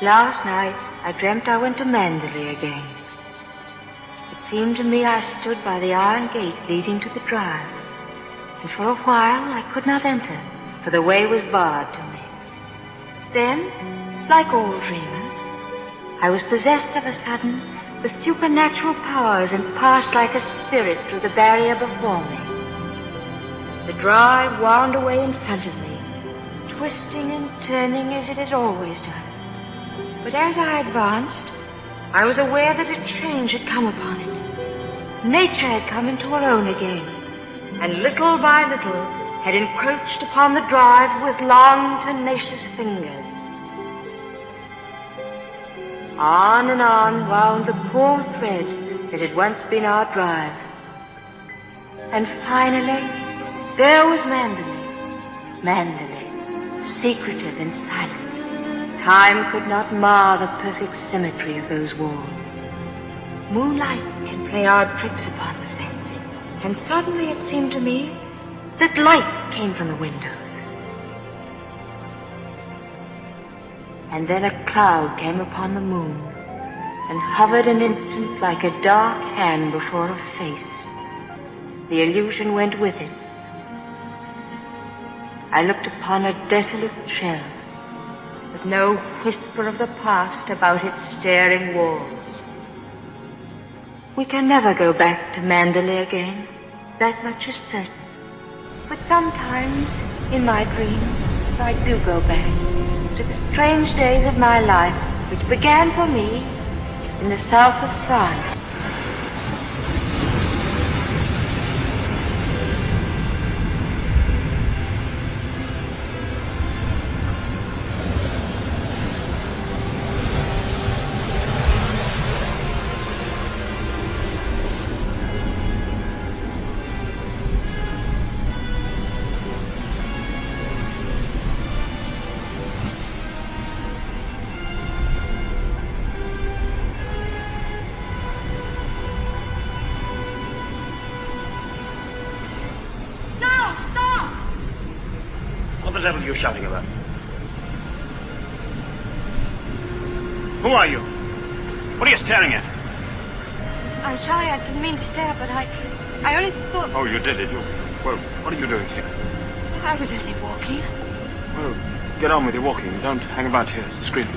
Last night, I dreamt I went to Manderley again. It seemed to me I stood by the iron gate leading to the drive, and for a while I could not enter, for the way was barred to me. Then, like all dreamers, I was possessed of a sudden with supernatural powers and passed like a spirit through the barrier before me. The drive wound away in front of me, twisting and turning as it had always done. But as I advanced, I was aware that a change had come upon it. Nature had come into her own again, and little by little had encroached upon the drive with long, tenacious fingers. On and on wound the poor thread that had once been our drive. And finally, there was Manderley, secretive and silent. Time could not mar the perfect symmetry of those walls. Moonlight can play odd tricks upon the fancy, and suddenly it seemed to me that light came from the windows. And then a cloud came upon the moon and hovered an instant like a dark hand before a face. The illusion went with it. I looked upon a desolate shell, with no whisper of the past about its staring walls. We can never go back to Manderley again, that much is certain. But sometimes, in my dreams, I do go back to the strange days of my life, which began for me in the south of France. What the devil are you shouting about? Who are you? What are you staring at? I'm sorry, I didn't mean to stare, but I only thought... Oh, you did you? Well, what are you doing here? I was only walking. Well, get on with your walking. Don't hang about here screaming.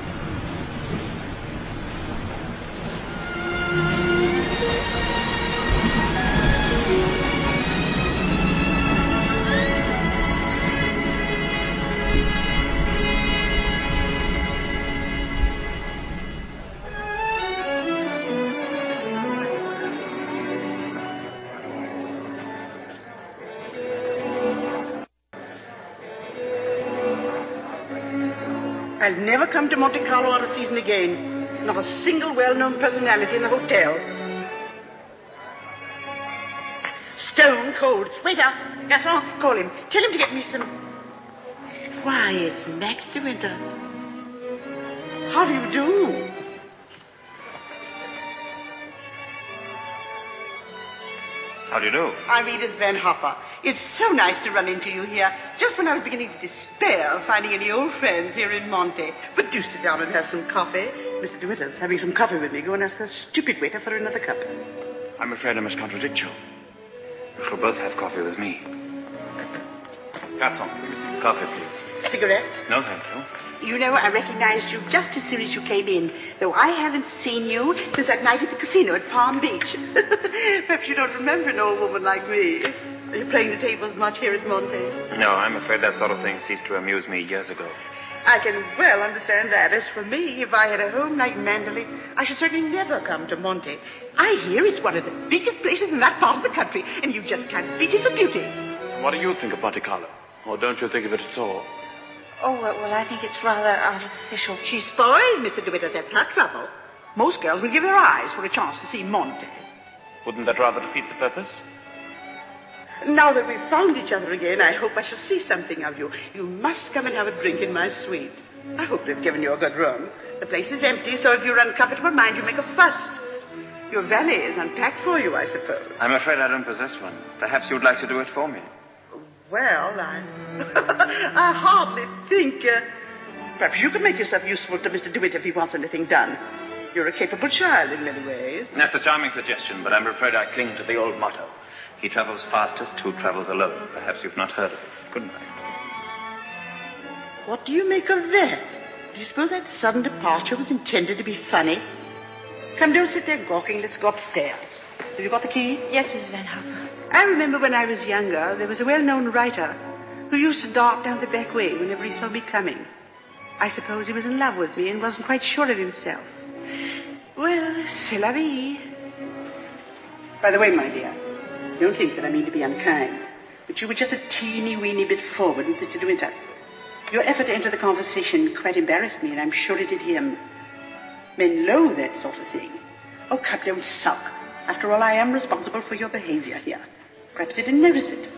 I'll never come to Monte Carlo out of season again. Not a single well-known personality in the hotel. Stone cold. Waiter, garçon, call him. Tell him to get me some... Why, it's Max de Winter. How do you do? How do you do? I'm Edith Van Hopper. It's so nice to run into you here, just when I was beginning to despair of finding any old friends here in Monte. But do sit down and have some coffee. Mr. de Winter's having some coffee with me. Go and ask the stupid waiter for another cup. I'm afraid I must contradict you. You shall both have coffee with me. Garçon, give me some coffee, please. Cigarette? No, thank you. You know, I recognized you just as soon as you came in, though I haven't seen you since that night at the casino at Palm Beach. Perhaps you don't remember an old woman like me. Are you playing the tables much here at Monte? No, I'm afraid that sort of thing ceased to amuse me years ago. I can well understand that. As for me, if I had a home like Manderley, I should certainly never come to Monte. I hear it's one of the biggest places in that part of the country, and you just can't beat it for beauty. What do you think of Monte Carlo? Or don't you think of it at all? Oh, well, I think it's rather artificial. She's spoiled, Mr. de Winter. That's her trouble. Most girls will give their eyes for a chance to see Monte. Wouldn't that rather defeat the purpose? Now that we've found each other again, I hope I shall see something of you. You must come and have a drink in my suite. I hope they've given you a good room. The place is empty, so if you're uncomfortable, mind you make a fuss. Your valet is unpacked for you, I suppose. I'm afraid I don't possess one. Perhaps you'd like to do it for me. Well, I hardly think... perhaps you could make yourself useful to Mr. de Winter if he wants anything done. You're a capable child in many ways. That's a charming suggestion, but I'm afraid I cling to the old motto. He travels fastest who travels alone. Perhaps you've not heard of it. Good night. What do you make of that? Do you suppose that sudden departure was intended to be funny? Come, don't sit there gawking. Let's go upstairs. Have you got the key? Yes, Mrs. Van Hopper. I remember when I was younger, there was a well-known writer who used to dart down the back way whenever he saw me coming. I suppose he was in love with me and wasn't quite sure of himself. Well, c'est la vie. By the way, my dear, don't think that I mean to be unkind, but you were just a teeny-weeny bit forward with Mr. de Winter. Your effort to enter the conversation quite embarrassed me, and I'm sure it did him. Men loathe that sort of thing. Oh, come, don't sulk. After all, I am responsible for your behavior here. Perhaps he didn't notice it.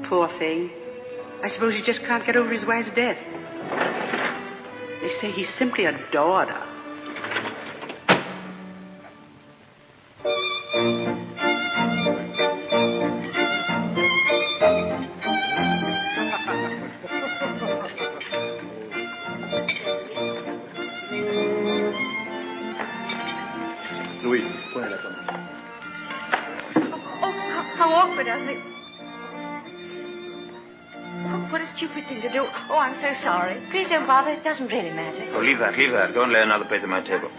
Poor thing. I suppose he just can't get over his wife's death. They say he simply adored her. Louis, prenez la pomme. How awkward, isn't it? Oh, what a stupid thing to do. Oh, I'm so sorry. Please don't bother. It doesn't really matter. Oh, leave that. Go and lay another place at my table.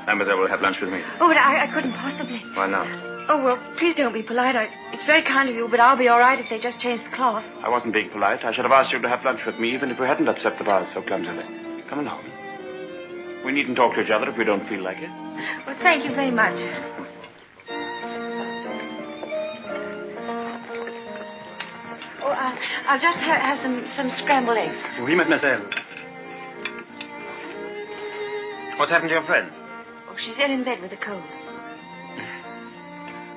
Mademoiselle will have lunch with me. Oh, but I couldn't possibly. Why not? Oh, well, please don't be polite. It's very kind of you, but I'll be all right if they just change the cloth. I wasn't being polite. I should have asked you to have lunch with me, even if we hadn't upset the vase so clumsily. Come along. We needn't talk to each other if we don't feel like it. Well, thank you very much. Oh, I'll just have some scrambled eggs. Oui, mademoiselle. What's happened to your friend? Oh, she's ill in bed with a cold.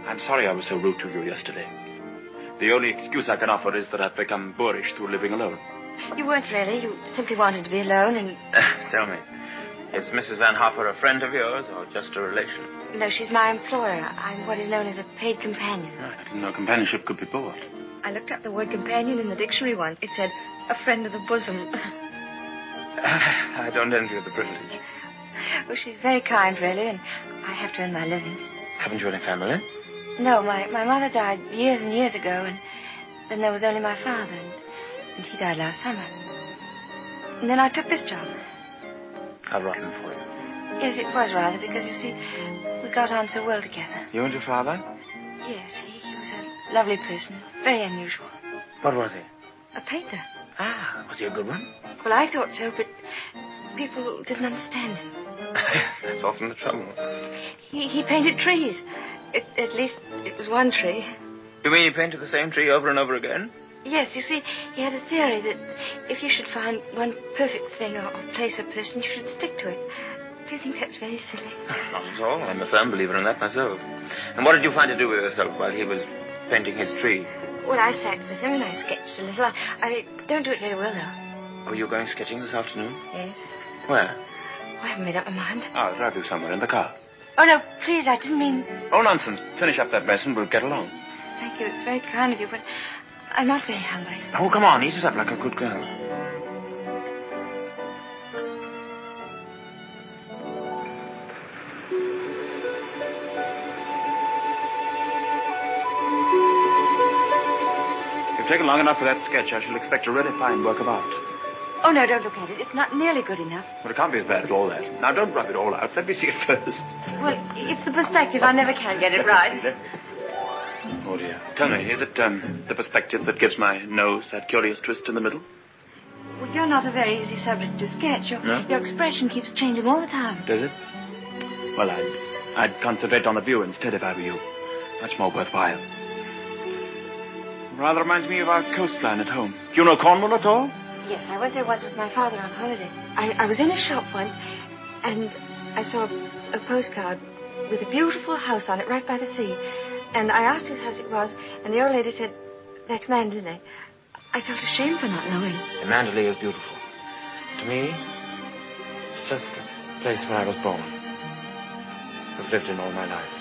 I'm sorry I was so rude to you yesterday. The only excuse I can offer is that I've become boorish through living alone. You weren't really. You simply wanted to be alone and... Tell me, is Mrs. Van Hopper a friend of yours or just a relation? No, she's my employer. I'm what is known as a paid companion. I didn't know companionship could be bought. I looked up the word companion in the dictionary once. It said, a friend of the bosom. I don't envy you the privilege. Well, she's very kind, really, and I have to earn my living. Haven't you any family? No, my mother died years and years ago, and then there was only my father, and he died last summer. And then I took this job. How rotten for you. Yes, it was rather, because, you see, we got on so well together. You and your father? Yes, he was a lovely person, very unusual. What was he? A painter. Ah, was he a good one? Well, I thought so, but people didn't understand him. Yes, that's often the trouble. He painted trees. At least, it was one tree. You mean he painted the same tree over and over again? Yes, you see, he had a theory that if you should find one perfect thing or place or person, you should stick to it. Do you think that's very silly? Not at all. I'm a firm believer in that myself. And what did you find to do with yourself while he was painting his tree? Well, I sat with him and I sketched a little. I don't do it very well, though. Oh, you're going sketching this afternoon? Yes. Where? Oh, I haven't made up my mind. I'll drive you somewhere in the car. Oh, no, please, I didn't mean... Oh, nonsense. Finish up that mess and we'll get along. Thank you, it's very kind of you, but I'm not very hungry. Oh, come on, eat it up like a good girl. If you've taken long enough for that sketch, I shall expect a really fine work of art. Oh, no, don't look at it. It's not nearly good enough. But it can't be as bad as all that. Now, don't rub it all out. Let me see it first. Well, it's the perspective. I never can get it right. Oh, dear. Tell me, is it the perspective that gives my nose that curious twist in the middle? Well, you're not a very easy subject to sketch. Your expression keeps changing all the time. Does it? Well, I'd concentrate on the view instead if I were you. Much more worthwhile. Rather reminds me of our coastline at home. Do you know Cornwall at all? Yes, I went there once with my father on holiday. I was in a shop once, and I saw a postcard with a beautiful house on it right by the sea. And I asked whose house it was, and the old lady said, that's Manderley. I felt ashamed for not knowing. And Manderley is beautiful. To me, it's just the place where I was born. I've lived in all my life.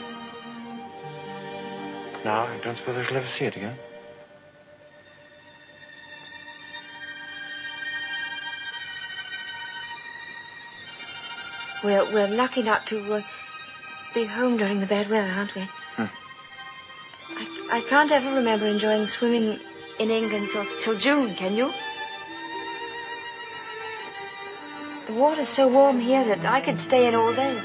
Now, I don't suppose I shall ever see it again. We're lucky not to be home during the bad weather, aren't we? I can't ever remember enjoying swimming in England till June, can you? The water's so warm here that I could stay in all day.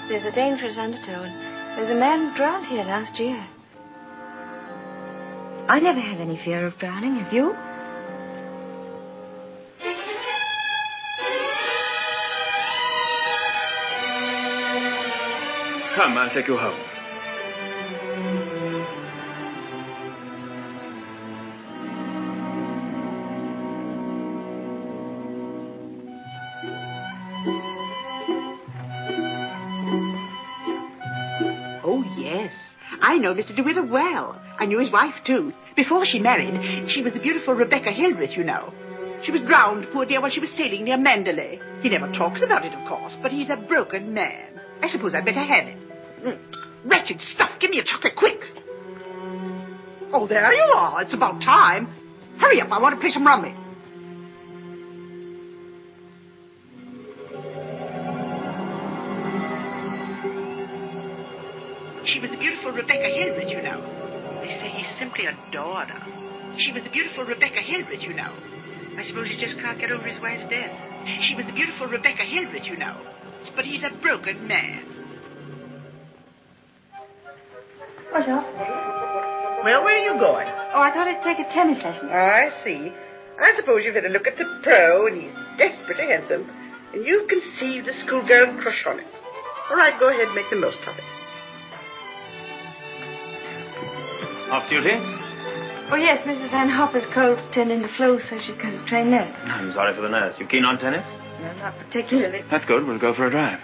There's a dangerous undertow, and there's a man drowned here last year. I never have any fear of drowning, have you? Come, I'll take you home. Oh, yes. I know Mr. De Winter well. I knew his wife, too. Before she married, she was the beautiful Rebecca Hildreth, you know. She was drowned, poor dear, while she was sailing near Manderley. He never talks about it, of course, but he's a broken man. I suppose I'd better have it. Wretched stuff. Give me a chocolate, quick. Oh, there you are. It's about time. Hurry up. I want to play some rummy. She was the beautiful Rebecca Hildreth, you know. They say he simply adored her. She was the beautiful Rebecca Hildreth, you know. I suppose he just can't get over his wife's death. She was the beautiful Rebecca Hildreth, you know. But he's a broken man. What's up? Well, where are you going? Oh, I thought I'd take a tennis lesson. Oh, I see. I suppose you've had a look at the pro, and he's desperately handsome, and you've conceived a schoolgirl crush on him. All right, go ahead and make the most of it. Off duty? Oh, yes, Mrs. Van Hopper's cold's turned into flu, so she's going to train nurse. I'm sorry for the nurse. You keen on tennis? No, not particularly. That's good. We'll go for a drive.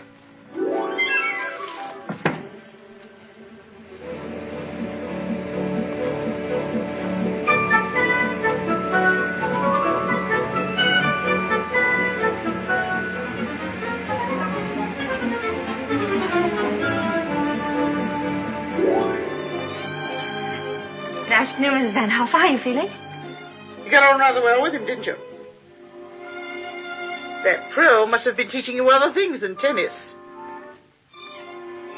Good afternoon, Mrs. Van Hoff. How are you feeling? You got on rather well with him, didn't you? That pro must have been teaching you other things than tennis.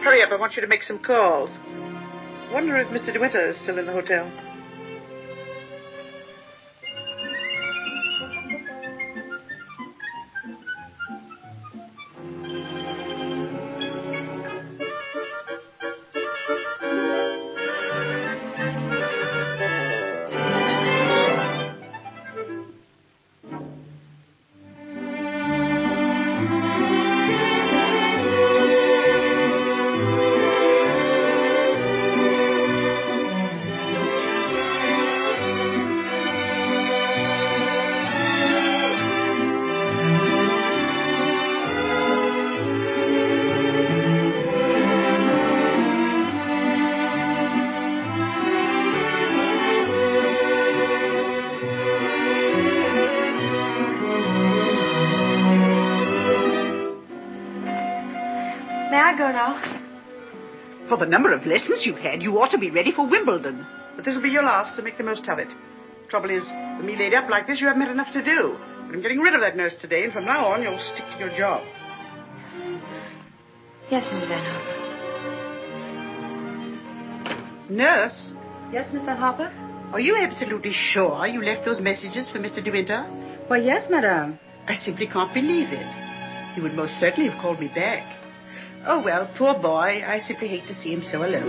Hurry up, I want you to make some calls. Wonder if Mr. De Winter is still in the hotel. sure now. For the number of lessons you've had, you ought to be ready for Wimbledon. But this will be your last, so make the most of it. Trouble is, with me laid up like this, you haven't had enough to do. But I'm getting rid of that nurse today, and from now on, you'll stick to your job. Yes, Miss Van Harper. Nurse? Yes, Miss Van Harper? Are you absolutely sure you left those messages for Mr. De Winter? Why, yes, madame. I simply can't believe it. He would most certainly have called me back. Oh, well, poor boy. I simply hate to see him so alone.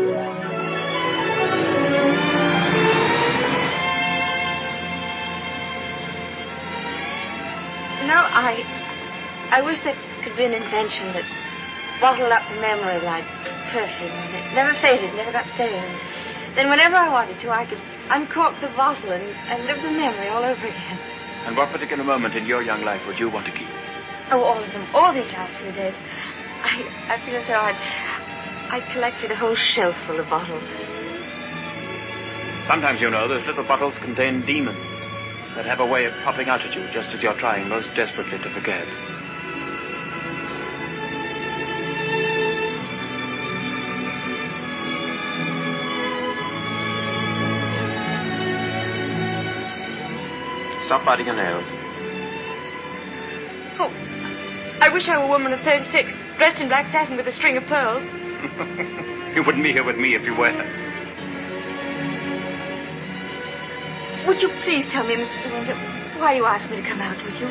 You know, I wish there could be an invention that bottled up the memory like perfume. And it never faded, never got stale. And then whenever I wanted to, I could uncork the bottle and live the memory all over again. And what particular moment in your young life would you want to keep? Oh, all of them. All these last few days. I feel as though I'd collected a whole shelf full of bottles. Sometimes, you know, those little bottles contain demons that have a way of popping out at you just as you're trying most desperately to forget. Stop biting your nails. Oh, I wish I were a woman of 36, dressed in black satin with a string of pearls. You wouldn't be here with me if you were. Would you please tell me, Mr. De Winter, why you asked me to come out with you?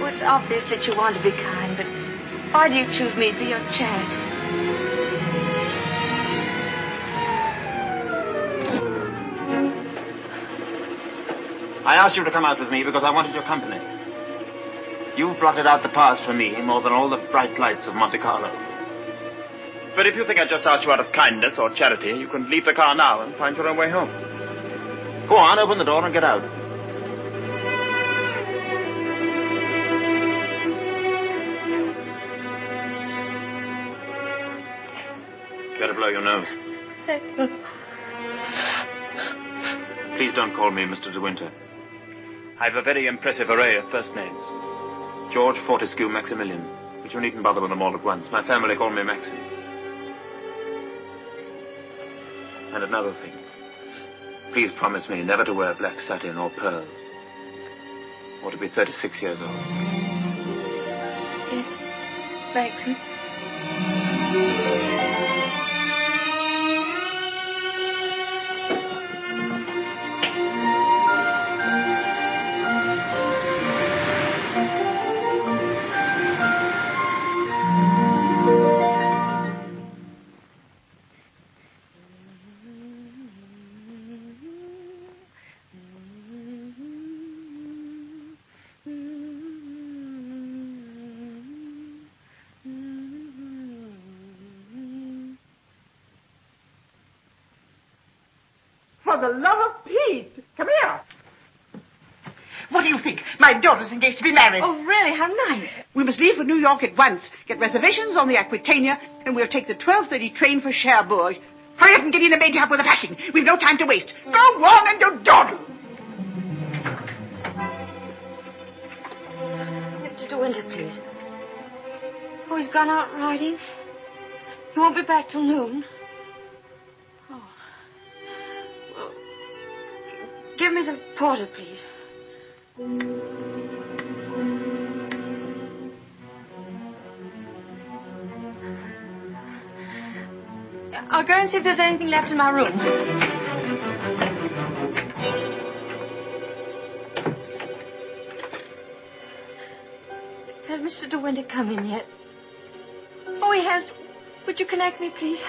Well, it's obvious that you want to be kind, but why do you choose me for your charity? I asked you to come out with me because I wanted your company. You've blotted out the past for me more than all the bright lights of Monte Carlo. But if you think I just asked you out of kindness or charity, you can leave the car now and find your own way home. Go on, open the door and get out. Care to blow your nose? Please don't call me Mr. De Winter. I've a very impressive array of first names. George Fortescue Maximilian. But you needn't bother with them all at once. My family call me Maxim. And another thing. Please promise me never to wear black satin or pearls. Or to be 36 years old. Yes, Maxim. For the love of Pete! Come here. What do you think? My daughter's engaged to be married. Oh, really? How nice. We must leave for New York at once. Get reservations on the Aquitania, and we'll take the 12:30 train for Cherbourg. Hurry up and get in and maid to help with the packing. We've no time to waste. Go on and do dawdle. Mr. De Winter, please. Oh, he's gone out riding. He won't be back till noon. Oh. Well, give me the porter, please. I'll go and see if there's anything left in my room. Has Mr. De Winter come in yet? Oh, he has. Would you connect me, please?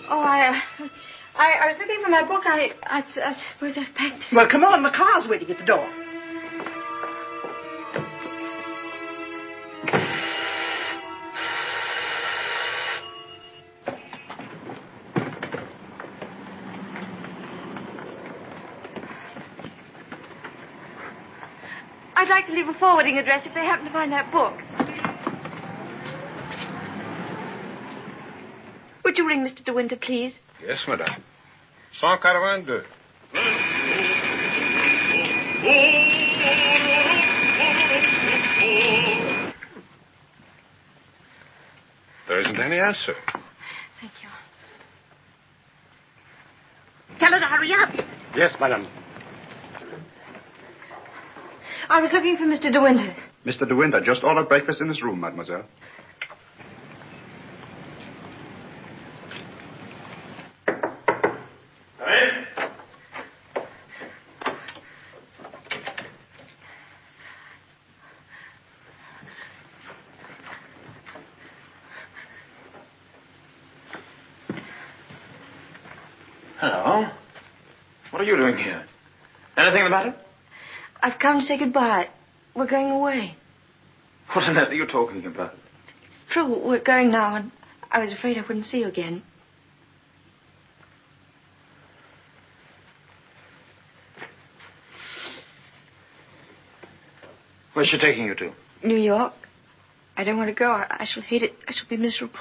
Oh, I was looking for my book. I suppose I've packed it. Well, come on. The car's waiting at the door. I'd like to leave a forwarding address if they happen to find that book. Would you ring Mr. De Winter, please? Yes, madame. 182. There isn't any answer. Thank you. Tell her to hurry up. Yes, madam. I was looking for Mr. De Winter. Mr. De Winter just ordered breakfast in his room, mademoiselle. Come in. Hello. What are you doing here? Anything the matter? I've come to say goodbye. We're going away. What on earth are you talking about? It's true, we're going now, and I was afraid I wouldn't see you again. Where's she taking you to? New York. I don't want to go. I shall hate it. I shall be miserable.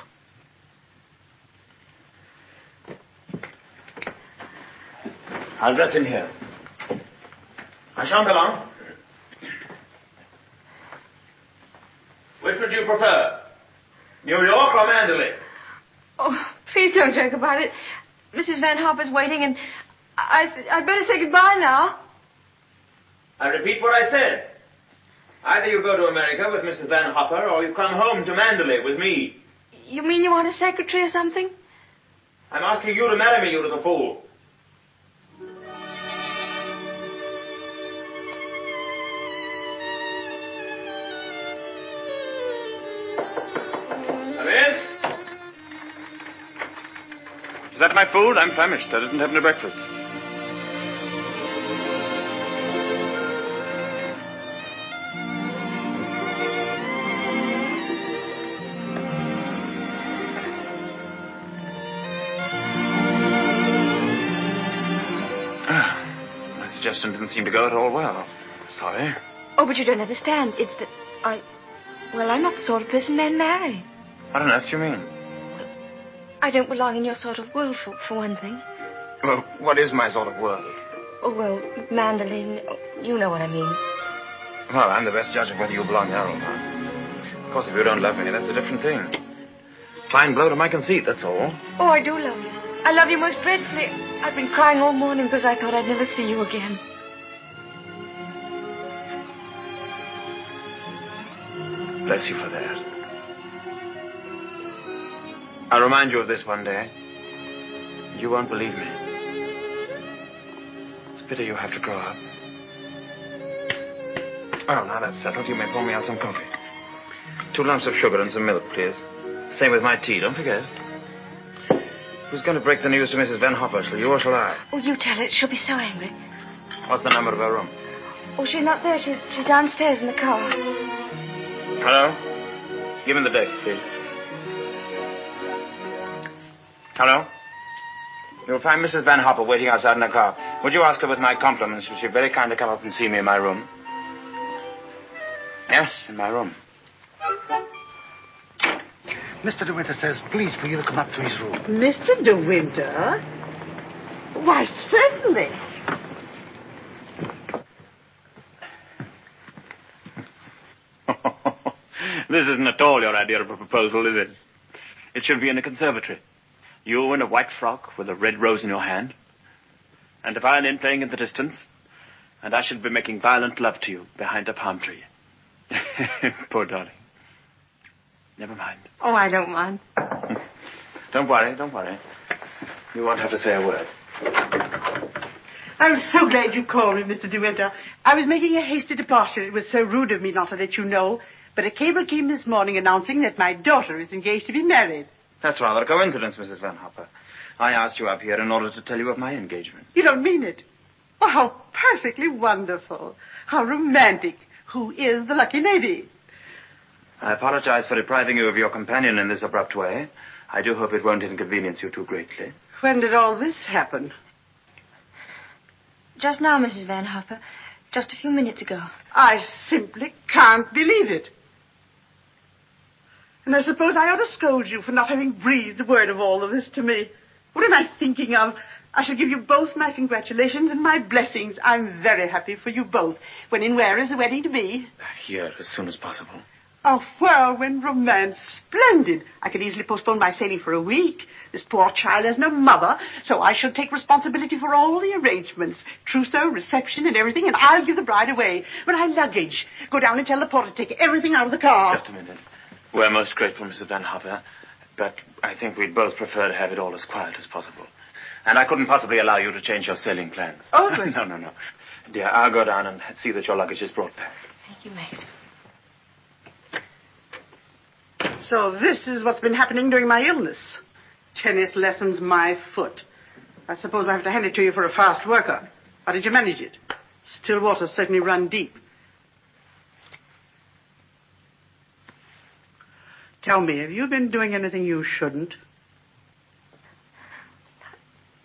I'll dress in here. I shan't be long. Which would you prefer? New York or Manderley? Oh, please don't joke about it. Mrs. Van Hopper's waiting, and I'd better say goodbye now. I repeat what I said. Either you go to America with Mrs. Van Hopper, or you come home to Manderley with me. You mean you want a secretary or something? I'm asking you to marry me, you little fool. Come in. Is that my food? I'm famished. I didn't have any breakfast. My suggestion didn't seem to go at all well. Sorry. Oh, but you don't understand. It's that I'm not the sort of person men marry. What on earth do you mean? I don't belong in your sort of world, for one thing. Well, what is my sort of world? Oh, well, Manderley, you know what I mean. Well, I'm the best judge of whether you belong there or not. Of course, if you don't love me, that's a different thing. Fine blow to my conceit, that's all. Oh, I do love you. I love you most dreadfully. I've been crying all morning because I thought I'd never see you again. Bless you for that. I'll remind you of this one day. You won't believe me. It's a pity you have to grow up. Oh, now that's settled. You may pour me out some coffee. 2 lumps of sugar and some milk, please. Same with my tea, don't forget. Who's going to break the news to Mrs. Van Hopper? Shall you or shall I? Oh, you tell her. She'll be so angry. What's the number of her room? Oh, she's not there. She's downstairs in the car. Hello? Give me the date, please. Hello? You'll find Mrs. Van Hopper waiting outside in the car. Would you ask her with my compliments if she'd very kindly come up and see me in my room? Yes, in my room. Mr. De Winter says, please, for you to come up to his room. Mr. De Winter? Why, certainly. This isn't at all your idea of a proposal, is it? It should be in a conservatory. You in a white frock with a red rose in your hand. And a violin playing in the distance. And I should be making violent love to you behind a palm tree. Poor darling. Never mind. Oh, I don't mind. Don't worry, don't worry. You won't have to say a word. I'm so glad you called me, Mr. De Winter. I was making a hasty departure. It was so rude of me not to let you know. But a cable came this morning announcing that my daughter is engaged to be married. That's rather a coincidence, Mrs. Van Hopper. I asked you up here in order to tell you of my engagement. You don't mean it? Oh, how perfectly wonderful. How romantic. Who is the lucky lady? I apologize for depriving you of your companion in this abrupt way. I do hope it won't inconvenience you too greatly. When did all this happen? Just now, Mrs. Van Hopper. Just a few minutes ago. I simply can't believe it. And I suppose I ought to scold you for not having breathed a word of all of this to me. What am I thinking of? I shall give you both my congratulations and my blessings. I'm very happy for you both. When and where is the wedding to be? Here, as soon as possible. A whirlwind romance. Splendid. I could easily postpone my sailing for a week. This poor child has no mother, so I shall take responsibility for all the arrangements. Trousseau, reception, and everything, and I'll give the bride away. My luggage. Go down and tell the porter to take everything out of the car. Just a minute. We're most grateful, Mrs. Van Hopper, but I think we'd both prefer to have it all as quiet as possible. And I couldn't possibly allow you to change your sailing plans. Oh, but... No. Dear, I'll go down and see that your luggage is brought back. Thank you, Max. So this is what's been happening during my illness. Tennis lessons, my foot. I suppose I have to hand it to you for a fast worker. How did you manage it? Still waters certainly run deep. Tell me, have you been doing anything you shouldn't?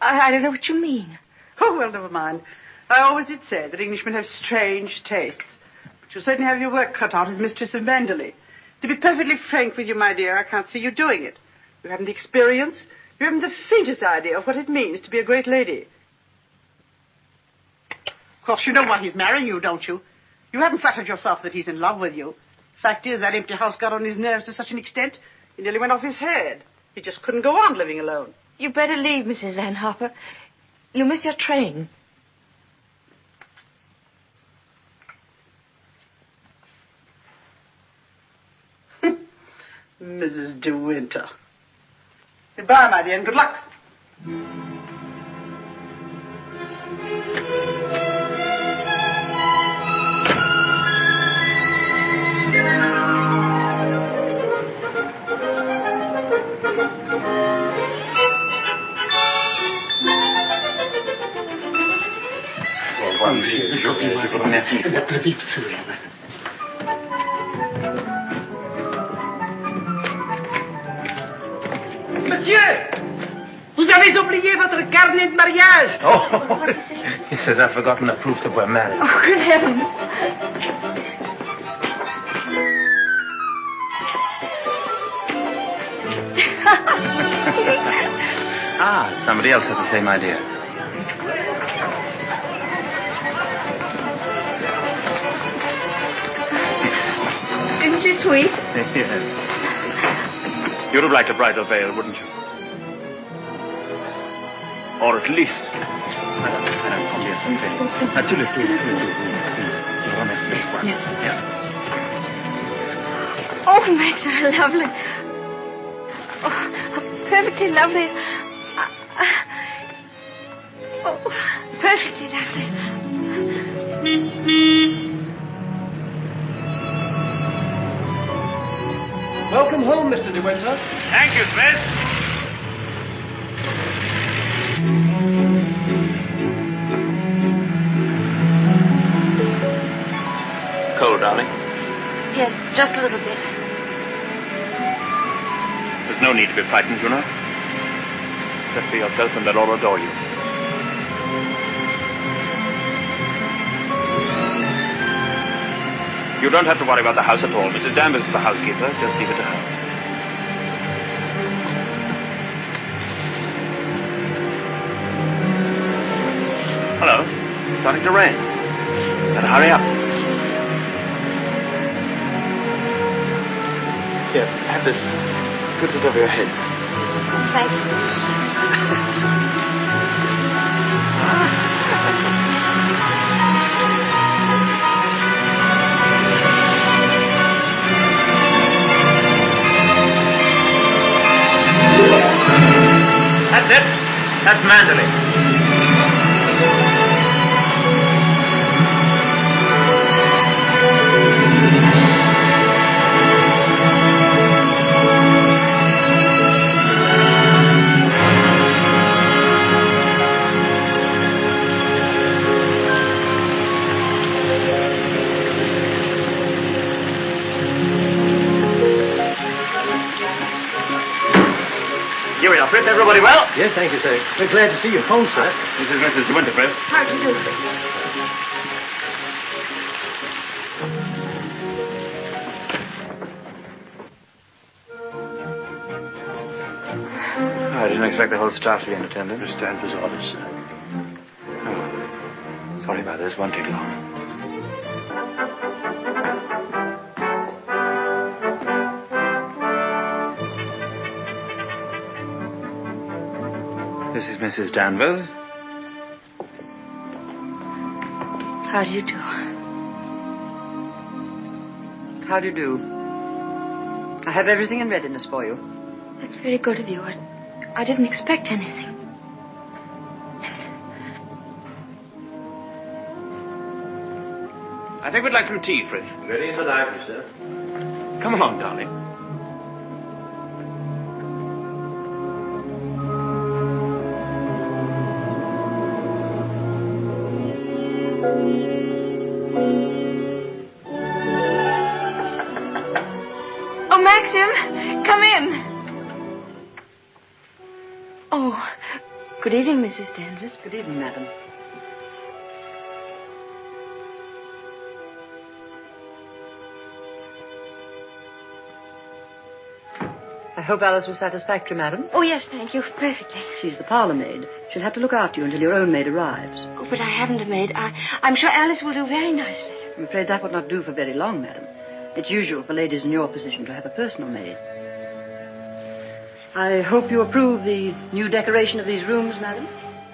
I don't know what you mean. Oh, well, never mind. I always did say that Englishmen have strange tastes. But you certainly have your work cut out as mistress of Manderley. To be perfectly frank with you, my dear, I can't see you doing it. You haven't the experience. You haven't the faintest idea of what it means to be a great lady. Of course, you know why he's marrying you, don't you? You haven't flattered yourself that he's in love with you. Fact is, that empty house got on his nerves to such an extent, he nearly went off his head. He just couldn't go on living alone. You better leave, Mrs. Van Hopper. You'll miss your train. Mrs. De Winter. Goodbye, my dear, and good luck. Monsieur, vous avez oublié votre carnet de mariage. Oh, he says I've forgotten the proof that we're married. Oh, good heavens. Somebody else had the same idea. Isn't she sweet? Yes. You'd have liked a bridal veil, wouldn't you? Or at least... Madame, combien ça fait? Tu le fais. Je remercie. Yes. Oh, Max, how lovely. Oh, how perfectly lovely. Oh, perfectly lovely. Welcome home, Mr. De Winter. Thank you, Smith. Cold, darling? Yes, just a little bit. There's no need to be frightened, you know. Just be yourself and they'll all adore you. You don't have to worry about the house at all. Mrs. Danvers is the housekeeper. Just leave it to her. Hello. It's starting to rain. Better hurry up. Here, have this. Put it over your head. Thank you. That's it. That's Manderley. Here we are, Fritz. Everybody well? Yes, thank you, sir. We're glad to see you home, sir. This is Mrs. De Winter, Fritz. How do you do? I didn't expect the whole staff to be in attendance. Mr. Danvers' orders, sir. Oh, sorry about this. Won't take long. This is Mrs. Danvers. How do you do? How do you do? I have everything in readiness for you. That's very good of you. I didn't expect anything. I think we'd like some tea, Frith. Ready in the library, sir. Come along, darling. Oh, Maxim, come in. Oh, good evening, Mrs. Danvers. Good evening, madam. I hope Alice was satisfactory, madam. Oh, yes, thank you. Perfectly. She's the parlour maid. She'll have to look after you until your own maid arrives. Oh, but I haven't a maid. I'm sure Alice will do very nicely. I'm afraid that would not do for very long, madam. It's usual for ladies in your position to have a personal maid. I hope you approve the new decoration of these rooms, madam.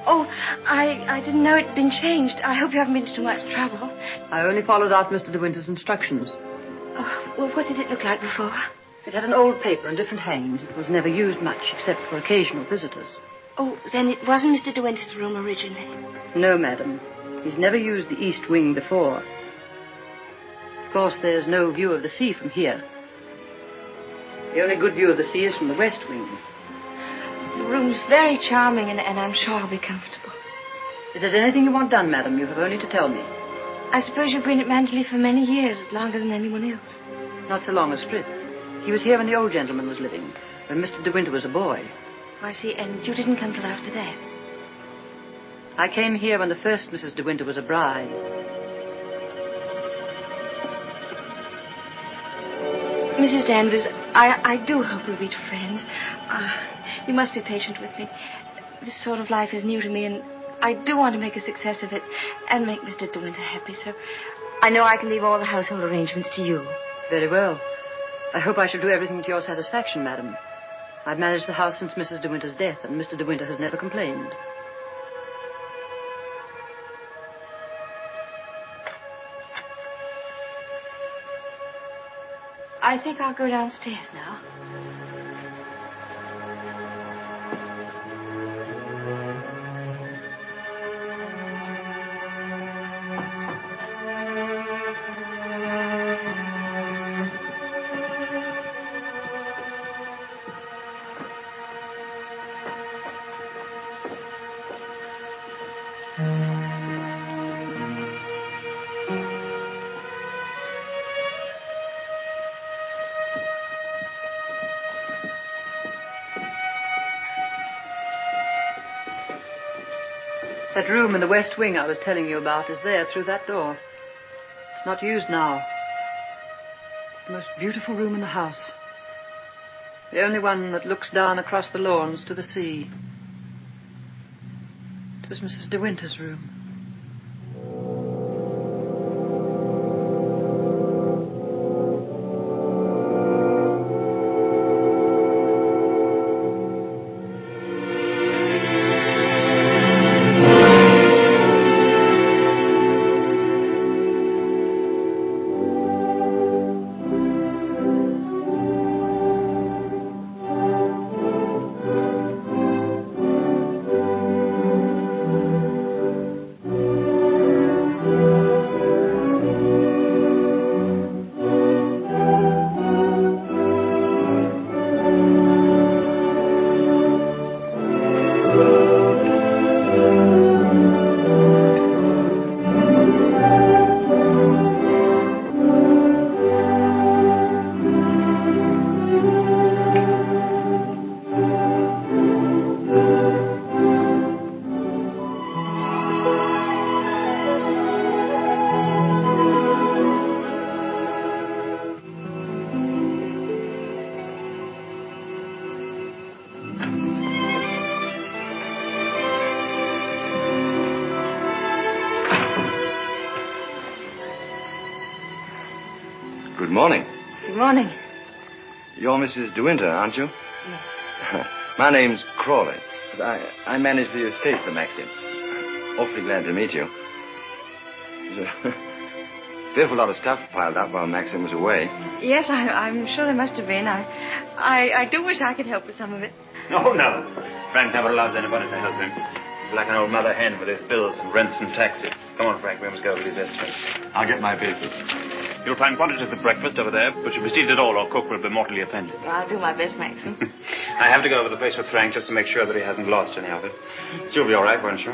Oh, I didn't know it'd been changed. I hope you haven't been to too much trouble. I only followed out Mr. De Winter's instructions. Oh, well, what did it look like before? It had an old paper and different hangings. It was never used much, except for occasional visitors. Oh, then it wasn't Mr. De Winter's room originally. No, madam. He's never used the east wing before. Of course, there's no view of the sea from here. The only good view of the sea is from the west wing. The room's very charming, and I'm sure I'll be comfortable. If there's anything you want done, madam, you have only to tell me. I suppose you've been at Manderley for many years, longer than anyone else. Not so long as Frith. He was here when the old gentleman was living, when Mr. De Winter was a boy. I see, and you didn't come till after that. I came here when the first Mrs. De Winter was a bride. Mrs. Danvers, I do hope we'll be friends. You must be patient with me. This sort of life is new to me, and I do want to make a success of it and make Mr. De Winter happy, so I know I can leave all the household arrangements to you. Very well. I hope I shall do everything to your satisfaction, madam. I've managed the house since Mrs. De Winter's death, and Mr. De Winter has never complained. I think I'll go downstairs now. That room in the west wing I was telling you about is there through that door. It's not used now. It's the most beautiful room in the house. The only one that looks down across the lawns to the sea. It was Mrs. De Winter's room. morning. Good morning. You're Mrs. De Winter, aren't you? Yes. My name's Crawley. I manage the estate for Maxim. Awfully glad to meet you. There's a fearful lot of stuff piled up while Maxim was away. Yes, I'm sure there must have been. I do wish I could help with some of it. Oh, no. Frank never allows anybody to help him. He's like an old mother hen with his bills and rents and taxes. Come on, Frank, we must go over these estimates. I'll get my papers. You'll find quantities of breakfast over there, but you must eat it all or cook will be mortally offended. Well, I'll do my best, Maxim. I have to go over the place with Frank just to make sure that he hasn't lost any of it. You'll be all right, won't you?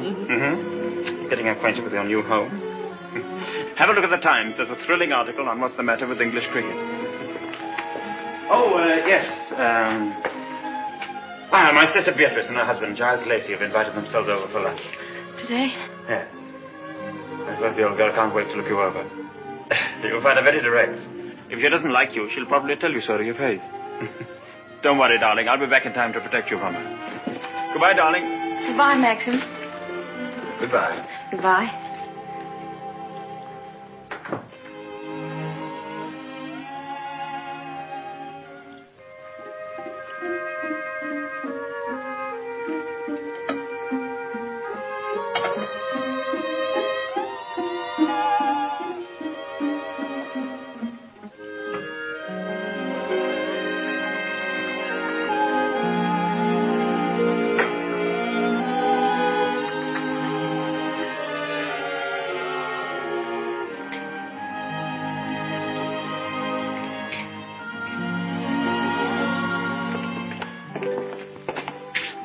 Getting acquainted with your new home. Have a look at the Times. There's a thrilling article on what's the matter with English cricket. Oh, yes. My sister Beatrice and her husband, Giles Lacey, have invited themselves over for lunch. Today? Yes. I suppose the old girl can't wait to look you over. You'll find her very direct. If she doesn't like you, she'll probably tell you so to your face. Don't worry, darling. I'll be back in time to protect you from her. Goodbye, darling. Goodbye, Maxim. Goodbye. Goodbye.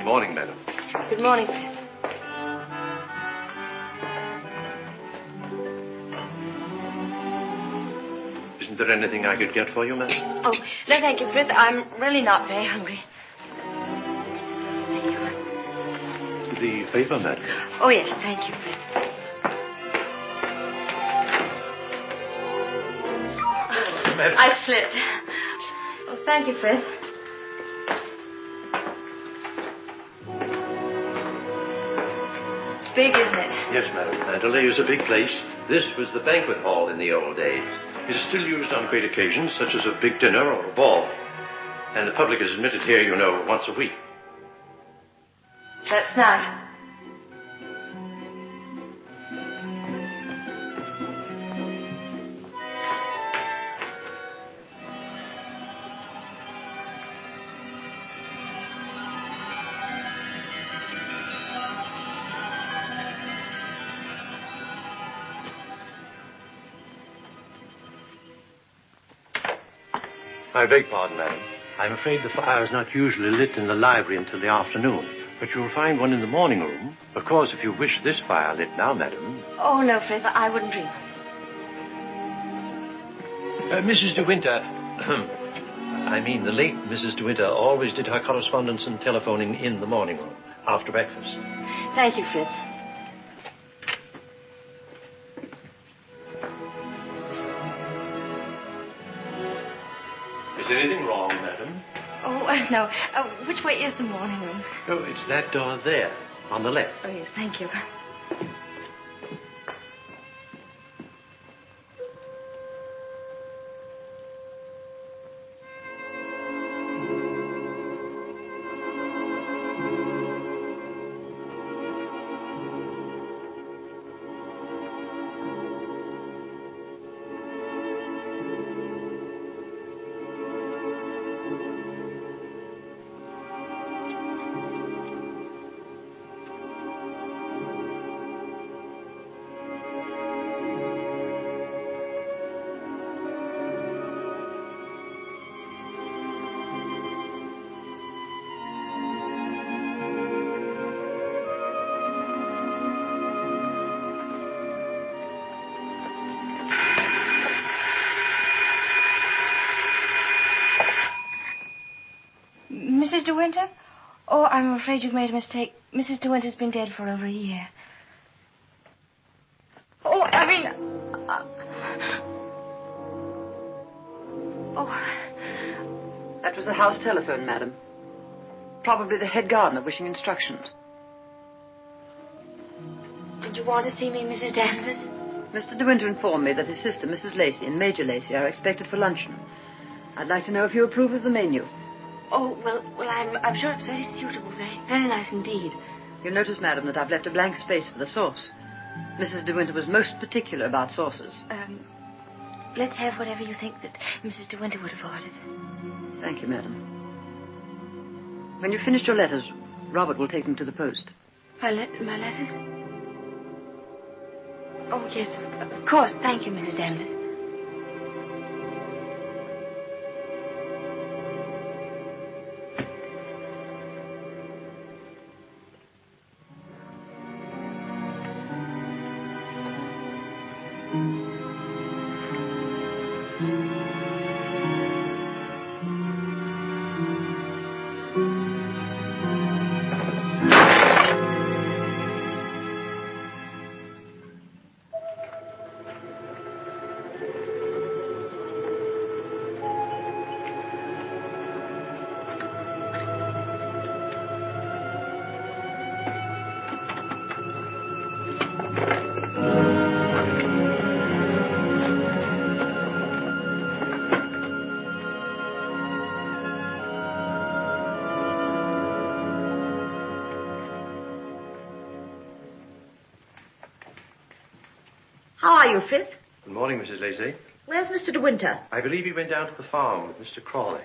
Morning, madam. Good morning, Frith. Isn't there anything I could get for you, madam? Oh, no, thank you, Frith. I'm really not very hungry. Thank you. The paper, madam. Oh, yes, thank you, Frith. I've slipped. Oh, thank you, Frith. It's big, isn't it? Yes, madam. Manderley is a big place. This was the banquet hall in the old days. It is still used on great occasions, such as a big dinner or a ball. And the public is admitted here, you know, once a week. That's nice. I beg pardon, madam. I'm afraid the fire is not usually lit in the library until the afternoon. But you'll find one in the morning room. Of course, if you wish this fire lit now, madam. Oh, no, Frith, I wouldn't dream. Mrs. De Winter. I mean, the late Mrs. De Winter always did her correspondence and telephoning in the morning room, after breakfast. Thank you, Frith. Is anything wrong, madam? Oh, no. Which way is the morning room? Oh, it's that door there, on the left. Oh, yes, thank you. Mrs. De Winter? Oh, I'm afraid you've made a mistake. Mrs. De Winter's been dead for over a year. Oh, I mean... Oh, that was the house telephone, madam. Probably the head gardener wishing instructions. Did you want to see me, Mrs. Danvers? Mr. de Winter informed me that his sister, Mrs. Lacey, and Major Lacey are expected for luncheon. I'd like to know if you approve of the menu. Oh, well, I'm sure it's very suitable, very nice indeed. You'll notice, madam, that I've left a blank space for the sauce. Mrs. de Winter was most particular about sauces. Let's have whatever you think that Mrs. de Winter would have ordered. Thank you, madam. When you've finished your letters, Robert will take them to the post. My letters? Oh, yes, of course. Thank you, Mrs. Danvers. How are you, Frith? Good morning, Mrs. Lacey. Where's Mr. de Winter? I believe he went down to the farm with Mr. Crawley.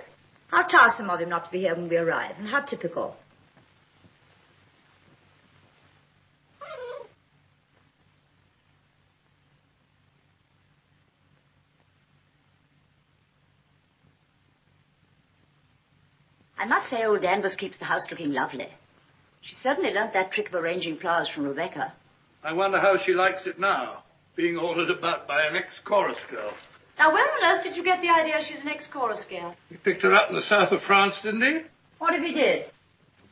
How tiresome of him not to be here when we arrive, and how typical. I must say old Danvers keeps the house looking lovely. She certainly learnt that trick of arranging flowers from Rebecca. I wonder how she likes it now, being ordered about by an ex-chorus girl. Now, where on earth did you get the idea she's an ex-chorus girl? He picked her up in the south of France, didn't he? What if he did?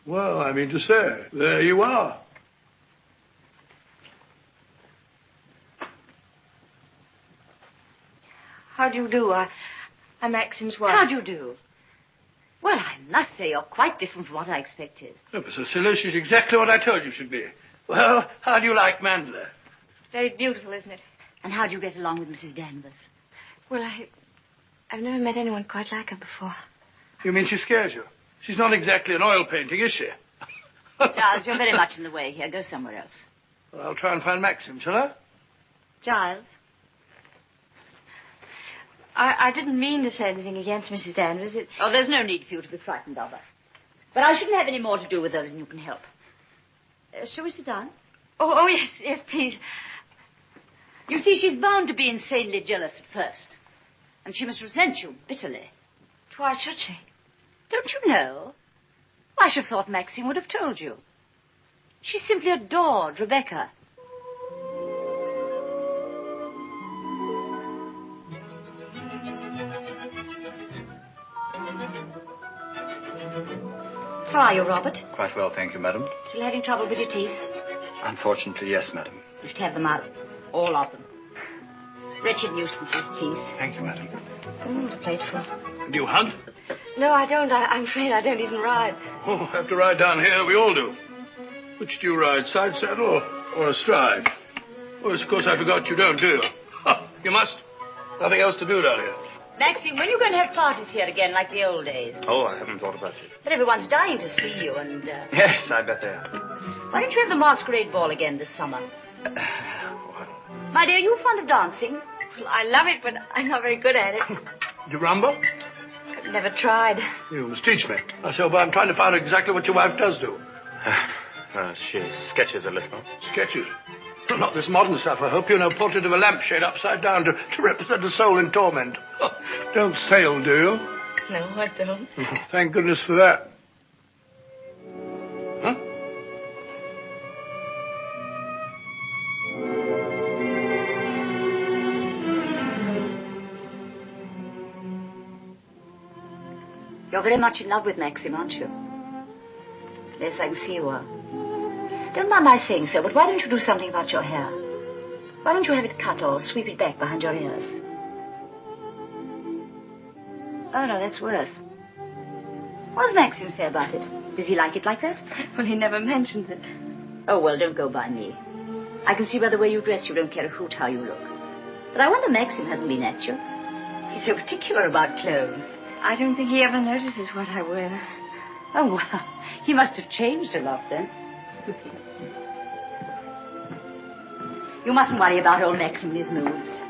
Well, I mean to say, there you are. How do you do? I'm Maxim's wife. How do you do? Well, I must say you're quite different from what I expected. Oh, but Cecilia, she's exactly what I told you she'd be. Well, how do you like Manderley? Very beautiful, isn't it? And how do you get along with Mrs. Danvers? Well, I've never met anyone quite like her before. You mean she scares you? She's not exactly an oil painting, is she? Giles, you're very much in the way here. Go somewhere else. Well, I'll try and find Maxim, shall I? Giles? I didn't mean to say anything against Mrs. Danvers. Oh, there's no need for you to be frightened of her. But I shouldn't have any more to do with her than you can help. Shall we sit down? Oh, yes, please. You see, she's bound to be insanely jealous at first. And she must resent you bitterly. Why should she? Don't you know? I should have thought Maxim would have told you. She simply adored Rebecca. How are you, Robert? Quite well, thank you, madam. Still having trouble with your teeth? Unfortunately, yes, madam. You should have them out. All of them. Wretched nuisances, teeth. Thank you, madam. The plateful. Do you hunt? No, I don't. I'm afraid I don't even ride. Oh, have to ride down here. We all do. Which do you ride, side saddle or astride? Oh, of course, I forgot you don't, do you? You must. Nothing else to do down here. Maxim, when are you going to have parties here again like the old days? Oh, I haven't thought about it. But everyone's dying to see you, and... Yes, I bet they are. Why don't you have the masquerade ball again this summer? My dear, you fond of dancing? Well, I love it, but I'm not very good at it. You rumble? I've never tried. You must teach me. I said, well, I'm trying to find out exactly what your wife does do. She sketches a little. Sketches? Not this modern stuff, I hope. You know, portrait of a lampshade upside down to represent a soul in torment. Don't sail, do you? No, I don't. Thank goodness for that. Huh? You're very much in love with Maxim, aren't you? Yes, I can see you are. Don't mind my saying so, but why don't you do something about your hair? Why don't you have it cut or sweep it back behind your ears? Oh, no, that's worse. What does Maxim say about it? Does he like it like that? Well, he never mentions it. Oh, well, don't go by me. I can see by the way you dress you don't care a hoot how you look. But I wonder Maxim hasn't been at you. He's so particular about clothes. I don't think he ever notices what I wear. Oh, well, he must have changed a lot then. You mustn't worry about old Maxim and his moods.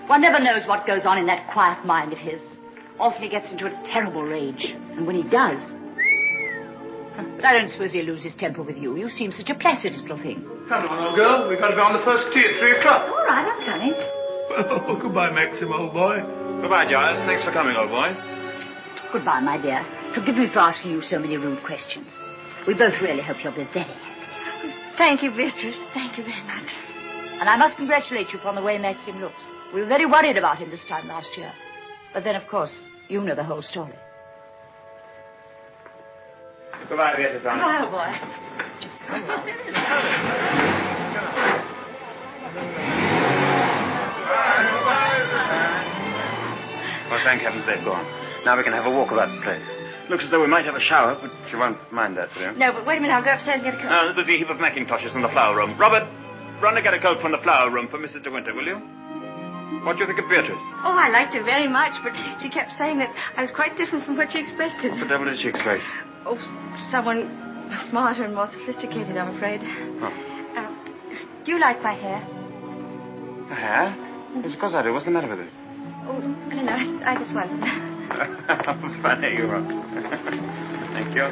One never knows what goes on in that quiet mind of his. Often he gets into a terrible rage. And when he does... But I don't suppose he'll lose his temper with you. You seem such a placid little thing. Come on, old girl. We've got to be on the first tee at 3 o'clock. All right, I'm coming. Oh, goodbye, Maxim, old boy. Goodbye, Giles. Thanks for coming, old boy. Goodbye, my dear. Forgive me for asking you so many rude questions. We both really hope you'll be very happy. Thank you, Beatrice. Thank you very much. And I must congratulate you upon the way Maxim looks. We were very worried about him this time last year. But then, of course, you know the whole story. Goodbye, Beatrice. Goodbye, old boy. Well, thank heavens they've gone. Now we can have a walk about the place. Looks as though we might have a shower, but you won't mind that, will you? No, but wait a minute. I'll go upstairs and get a coat. No, there's a heap of Macintoshes in the flower room. Robert, run and get a coat from the flower room for Mrs. De Winter, will you? What do you think of Beatrice? Oh, I liked her very much, but she kept saying that I was quite different from what she expected. What the devil did she expect? Oh, someone smarter and more sophisticated, I'm afraid. Oh. Do you like my hair? Her hair? Yes, of course I do. What's the matter with it? Oh, I don't know. I just wondered. Funny you are. Thank you.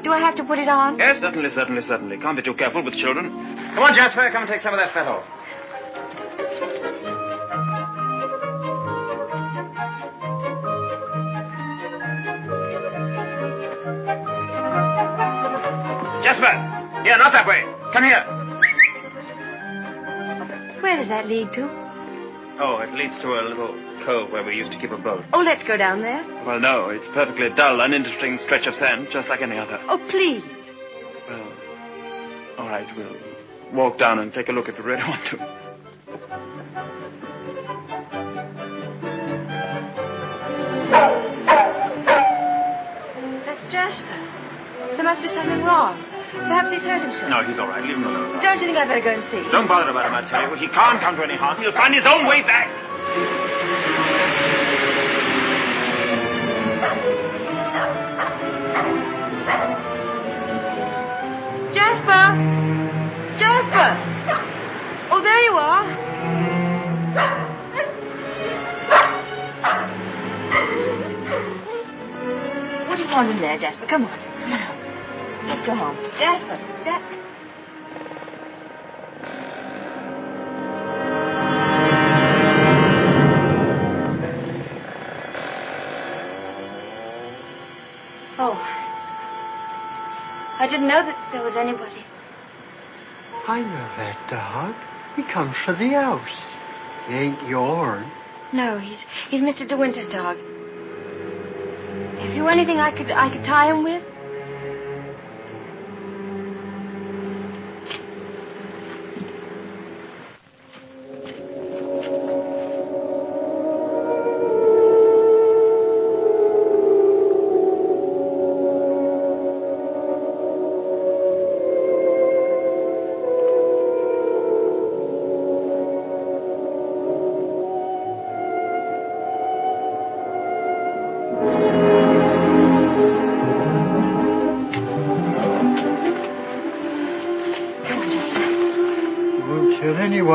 Do I have to put it on? Yes, certainly. Can't be too careful with children. Come on, Jasper. Come and take some of that fat off. Jasper! Here, not that way. Come here. Where does that lead to? Oh, it leads to a little cove where we used to keep a boat. Oh, let's go down there. Well, no, it's perfectly dull, uninteresting stretch of sand, just like any other. Oh, please. Well, all right, we'll walk down and take a look if you really want to. That's Jasper. There must be something wrong. Perhaps he's hurt himself. No, he's all right. Leave him alone. Don't you think I'd better go and see? Don't bother about him, I tell you. He can't come to any harm. He'll find his own way back. Jasper! Jasper! Oh, there you are. What do you want in there, Jasper? Come on. Let's go home. Jasper. Oh. I didn't know that there was anybody. I know that dog. He comes for the house. He ain't yours. No, he's Mr. De Winter's dog. Have you anything I could tie him with?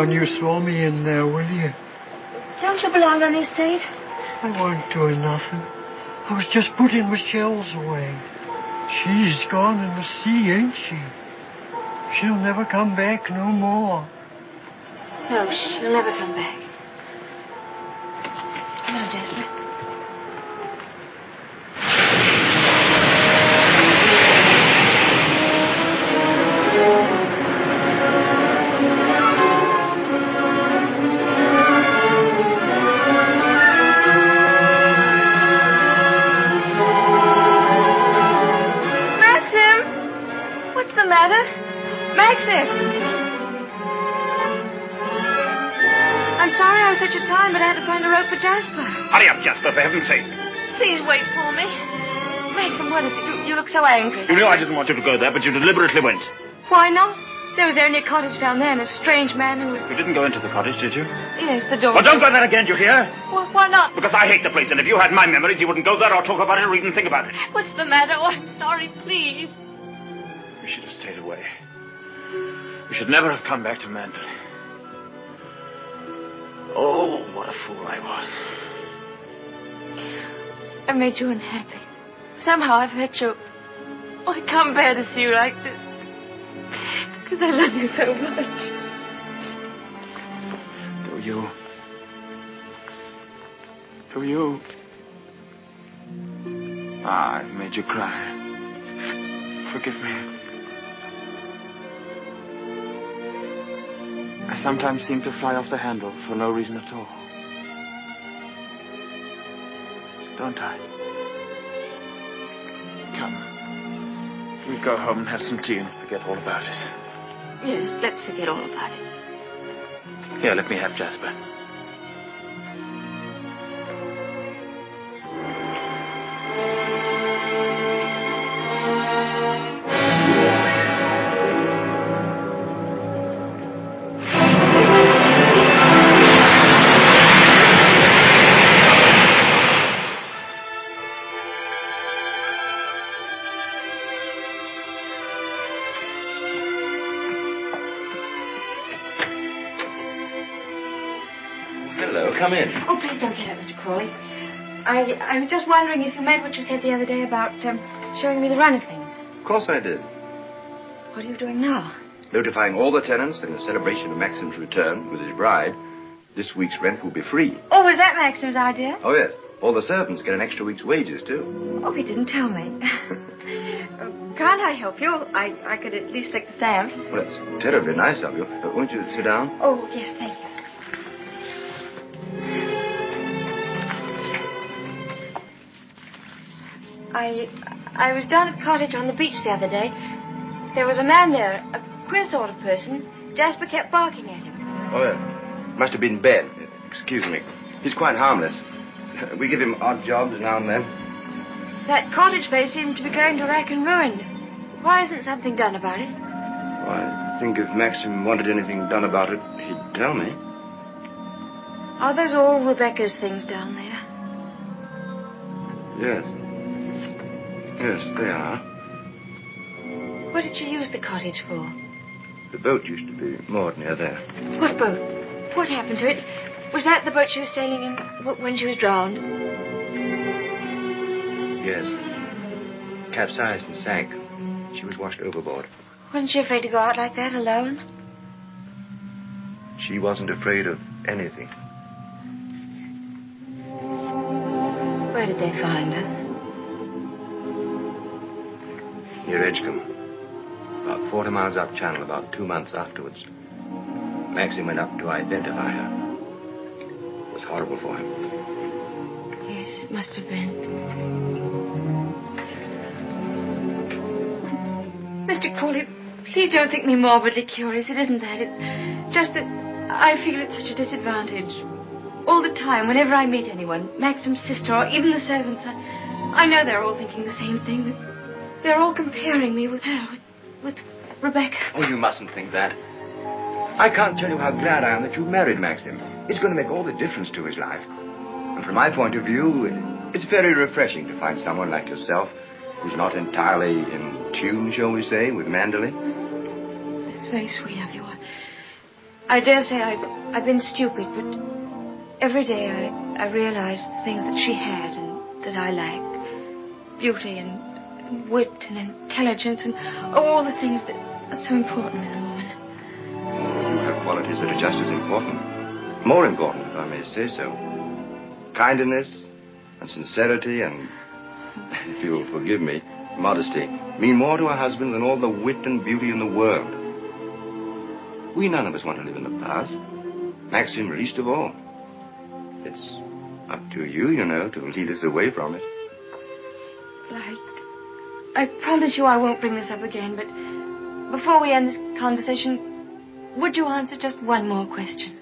You saw me in there, will you? Don't you belong on the estate? I wasn't doing nothing. I was just putting my shells away. She's gone in the sea, ain't she? She'll never come back no more. No, she'll never come back. Come on, Jasper. Jasper. Hurry up, Jasper, for heaven's sake. Please wait for me. Maxim, what is it? You look so angry. You know I didn't want you to go there, but you deliberately went. Why not? There was only a cottage down there and a strange man who was... You didn't go into the cottage, did you? Yes, the door... Well, don't go there again, do you hear? Why not? Because I hate the place, and if you had my memories, you wouldn't go there or talk about it or even think about it. What's the matter? Oh, I'm sorry, please. We should have stayed away. We should never have come back to Manderley. Oh, what a fool I was. I made you unhappy. Somehow I've hurt you. Oh, I can't bear to see you like this. Because I love you so much. Do you? Do you? Ah, I've made you cry. Forgive me. I sometimes seem to fly off the handle for no reason at all. Don't I? Come. We go home and have some tea and forget all about it. Yes, let's forget all about it. Here, let me have Jasper. Come in. Oh, please don't get up, Mr. Crawley. I was just wondering if you meant what you said the other day about showing me the run of things. Of course I did. What are you doing now? Notifying all the tenants in the celebration of Maxim's return with his bride, this week's rent will be free. Oh, was that Maxim's idea? Oh, yes. All the servants get an extra week's wages, too. Oh, he didn't tell me. Can't I help you? I could at least take the stamps. Well, that's terribly nice of you. Won't you sit down? Oh, yes, thank you. I was down at the cottage on the beach the other day. There was a man there, a queer sort of person. Jasper kept barking at him. Oh, yeah. Must have been Ben. Excuse me. He's quite harmless. We give him odd jobs now and then. That cottage place seemed to be going to rack and ruin. Why isn't something done about it? Well, I think if Maxim wanted anything done about it, he'd tell me. Are those all Rebecca's things down there? Yes. Yes, they are. What did she use the cottage for? The boat used to be moored near there. What boat? What happened to it? Was that the boat she was sailing in when she was drowned? Yes. Capsized and sank. She was washed overboard. Wasn't she afraid to go out like that alone? She wasn't afraid of anything. Where did they find her? Near Edgecombe. About 40 miles up channel, about 2 months afterwards. Maxim went up to identify her. It was horrible for him. Yes, it must have been. Mr. Crawley, please don't think me morbidly curious. It isn't that. It's just that I feel at such a disadvantage. All the time, whenever I meet anyone, Maxim's sister or even the servants, I know they're all thinking the same thing. They're all comparing me with her, with Rebecca. Oh, you mustn't think that. I can't tell you how glad I am that you married Maxim. It's going to make all the difference to his life. And from my point of view, it's very refreshing to find someone like yourself who's not entirely in tune, shall we say, with Manderley. That's very sweet of you. I dare say I've been stupid, but every day I realize the things that she had and that I lacked. Beauty and wit and intelligence and all the things that are so important in a woman. You have qualities that are just as important. More important, if I may say so. Kindness and sincerity and, if you'll forgive me, modesty mean more to a husband than all the wit and beauty in the world. We none of us want to live in the past. Maxim least of all. It's up to you, you know, to lead us away from it. I promise you I won't bring this up again, but before we end this conversation, would you answer just one more question?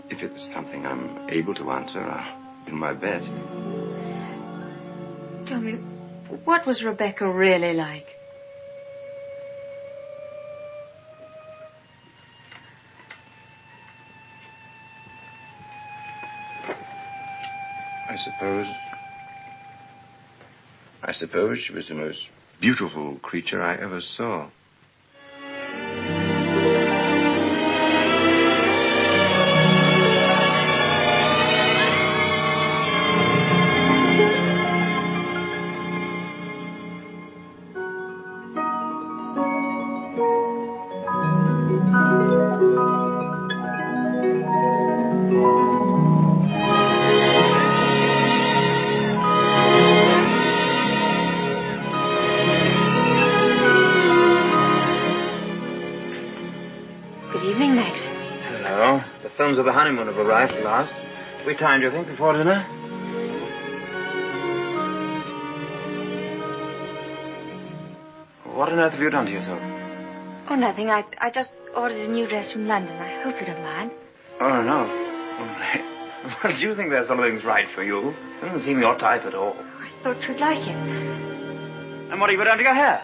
If it's something I'm able to answer, I'll do my best. Tell me, what was Rebecca really like? suppose she was the most beautiful creature I ever saw. Of the honeymoon have arrived at last. Do we time, do you think, before dinner? What on earth have you done to yourself? Oh, nothing. I just ordered a new dress from London. I hope you don't mind. Oh, no. Well, do you think there's something's right for you? It doesn't seem your type at all. Oh, I thought you'd like it. And what have you done to your hair?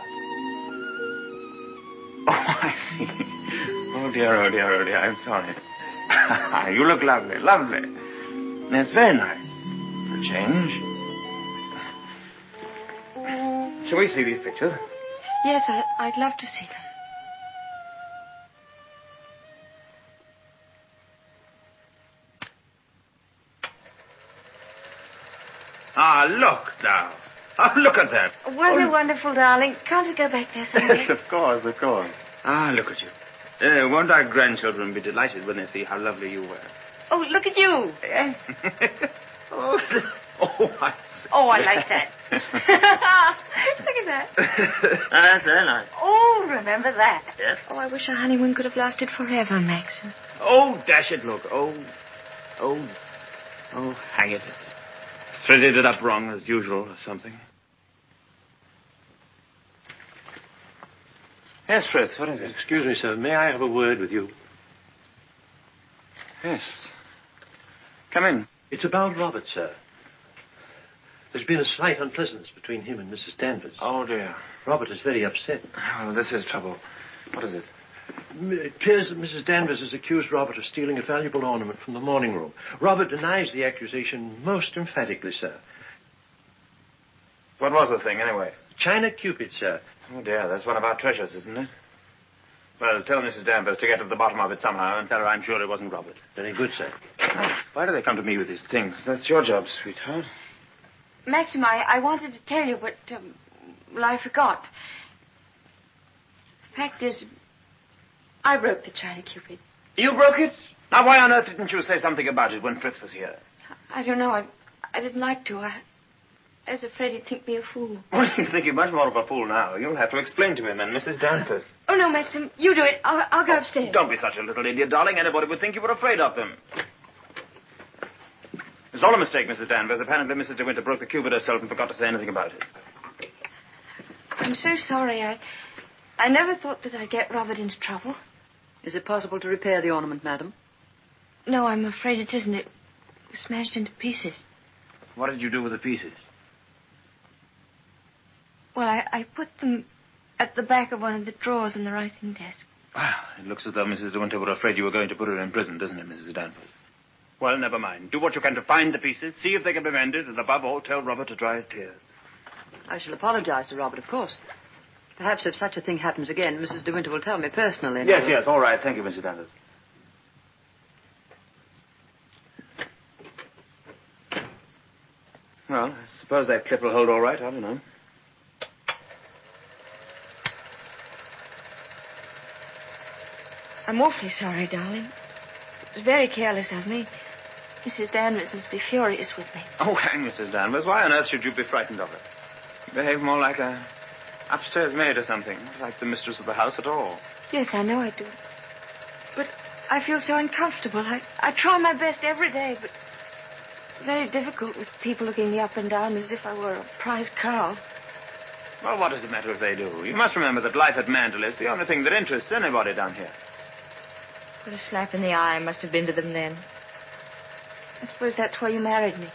Oh, I see. Oh, dear, oh, dear, oh, dear. I'm sorry. You look lovely, lovely. It's very nice for a change. Shall we see these pictures? Yes, I'd love to see them. Ah, look now. Oh, look at that. Wasn't it wonderful, darling? Can't we go back there someday? Yes, of course, of course. Ah, look at you. Won't our grandchildren be delighted when they see how lovely you were? Oh, look at you. Yes. I like that. Look at that. That's very nice. Oh, remember that. Yes? Oh, I wish our honeymoon could have lasted forever, Maxim. Oh, dash it, look. Oh, hang it. Threaded it up wrong as usual or something. Yes, Fritz, what is it? Excuse me, sir. May I have a word with you? Yes. Come in. It's about Robert, sir. There's been a slight unpleasantness between him and Mrs. Danvers. Oh, dear. Robert is very upset. Oh, this is trouble. What is it? It appears that Mrs. Danvers has accused Robert of stealing a valuable ornament from the morning room. Robert denies the accusation most emphatically, sir. What was the thing, anyway? China Cupid, sir. Oh, dear, that's one of our treasures, isn't it? Well, tell Mrs. Danvers to get to the bottom of it somehow and tell her I'm sure it wasn't Robert. Very good, sir. Why do they come to me with these things? That's your job, sweetheart. Maxim, I wanted to tell you, but, well, I forgot. The fact is, I broke the China Cupid. You broke it? Now, why on earth didn't you say something about it when Fritz was here? I don't know. I didn't like to. I was afraid he'd think me a fool. Well, you think you're much more of a fool now. You'll have to explain to him and Mrs. Danvers. Oh, no, Maxim, you do it. I'll go upstairs. Don't be such a little idiot, darling. Anybody would think you were afraid of them. It's all a mistake, Mrs. Danvers. Apparently, Mrs. de Winter broke the cupid herself and forgot to say anything about it. I'm so sorry. I never thought that I'd get Robert into trouble. Is it possible to repair the ornament, madam? No, I'm afraid it isn't. It was smashed into pieces. What did you do with the pieces? Well, I put them at the back of one of the drawers in the writing desk. Well, it looks as though Mrs. de Winter were afraid you were going to put her in prison, doesn't it, Mrs. Danvers? Well, never mind. Do what you can to find the pieces, see if they can be mended, and above all, tell Robert to dry his tears. I shall apologize to Robert, of course. Perhaps if such a thing happens again, Mrs. de Winter will tell me personally. Yes, all right. Thank you, Mrs. Danvers. Well, I suppose that clip will hold all right. I don't know. I'm awfully sorry, darling. It was very careless of me. Mrs. Danvers must be furious with me. Oh, hang Mrs. Danvers. Why on earth should you be frightened of her? You behave more like a upstairs maid or something. Not like the mistress of the house at all. Yes, I know I do. But I feel so uncomfortable. I try my best every day, but it's very difficult with people looking me up and down as if I were a prize cow. Well, what does it matter if they do? You must remember that life at Manderley is the only thing that interests anybody down here. What a slap in the eye must have been to them then. I suppose that's why you married me.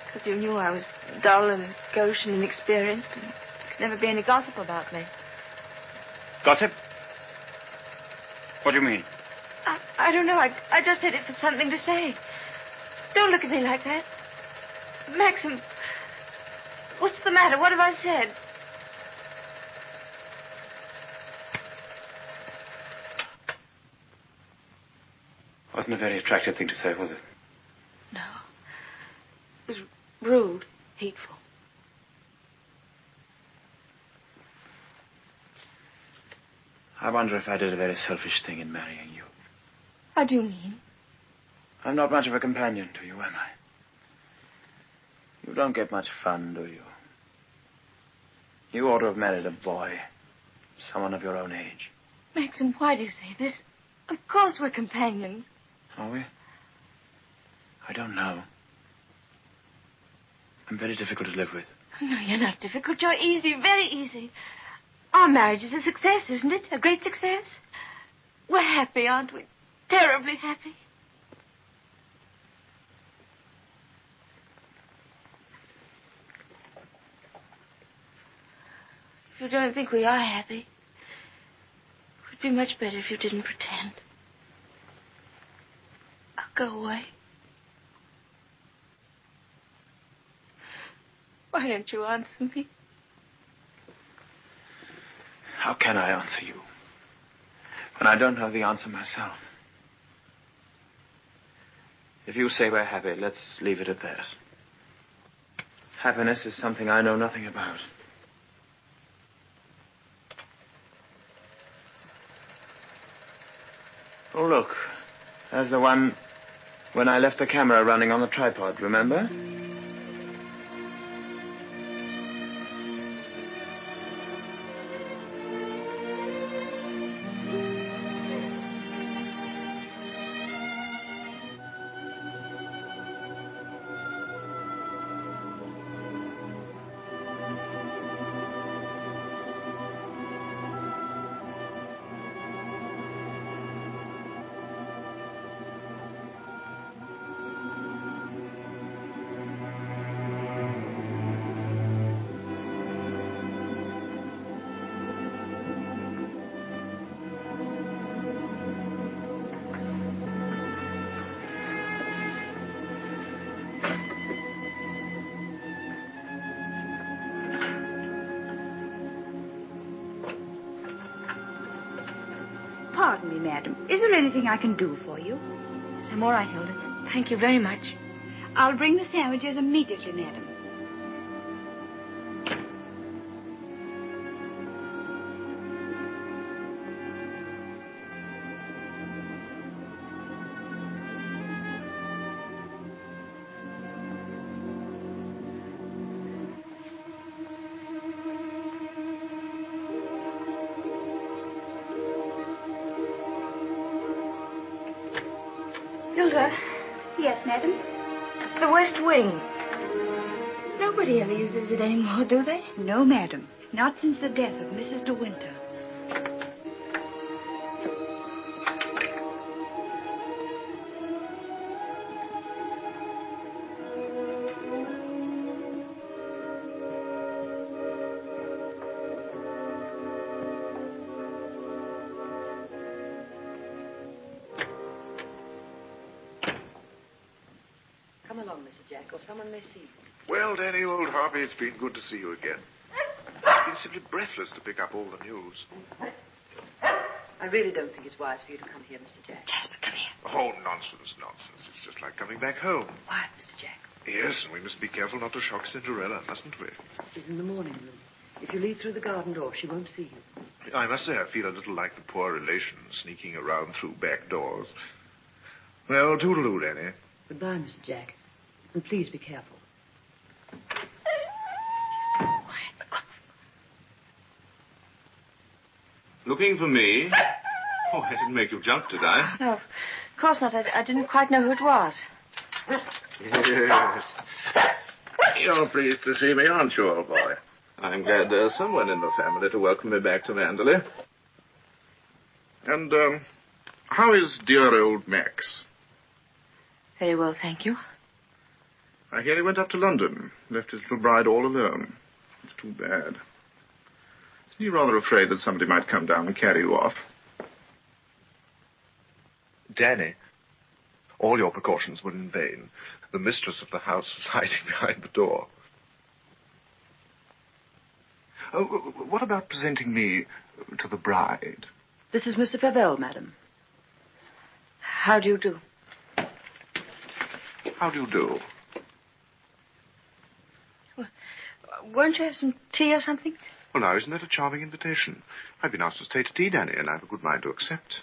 Because you knew I was dull and gauche and inexperienced, and there could never be any gossip about me. Gossip? What do you mean? I don't know. I just said it for something to say. Don't look at me like that. Maxim, what's the matter? What have I said? Wasn't a very attractive thing to say, was it? No. It was rude, hateful. I wonder if I did a very selfish thing in marrying you. How do you mean? I'm not much of a companion to you, am I? You don't get much fun, do you? You ought to have married a boy. Someone of your own age. Maxim, why do you say this? Of course we're companions. Are we? I don't know. I'm very difficult to live with. No, you're not difficult. You're easy, very easy. Our marriage is a success, isn't it? A great success? We're happy, aren't we? Terribly happy. If you don't think we are happy, it would be much better if you didn't pretend. I'll go away. Why don't you answer me? How can I answer you when I don't know the answer myself? If you say we're happy, let's leave it at that. Happiness is something I know nothing about. Oh, look. There's the one when I left the camera running on the tripod, remember? Pardon me, madam. Is there anything I can do for you? Yes, I'm all right, Hilda. Thank you very much. I'll bring the sandwiches immediately, madam. Hilda. Yes, madam? The West Wing. Nobody ever uses it anymore, do they? No, madam. Not since the death of Mrs. de Winter. Come along, Mr. Jack, or someone may see you. Well, Danny, old Harvey, it's been good to see you again. I've been simply breathless to pick up all the news. I really don't think it's wise for you to come here, Mr. Jack. Jasper, come here. Oh, nonsense, nonsense. It's just like coming back home. Why, Mr. Jack? Yes, and we must be careful not to shock Cinderella, mustn't we? She's in the morning room. If you leave through the garden door, she won't see you. I must say I feel a little like the poor relation sneaking around through back doors. Well, toodaloo, Danny. Goodbye, Mr. Jack. And please be careful. Looking for me? Oh, I didn't make you jump, did I? No, of course not. I didn't quite know who it was. Yes. You're pleased to see me, aren't you, old boy? I'm glad there's someone in the family to welcome me back to Manderley. And, how is dear old Max? Very well, thank you. I hear he went up to London, left his little bride all alone. It's too bad. Isn't he rather afraid that somebody might come down and carry you off? Danny, All your precautions were in vain. The mistress of the house was hiding behind the door. Oh, what about presenting me to the bride? This is Mr. Favell, madam. How do you do? How do you do? Well, won't you have some tea or something? Well, now, isn't that a charming invitation? I've been asked to stay to tea, Danny, and I've a good mind to accept.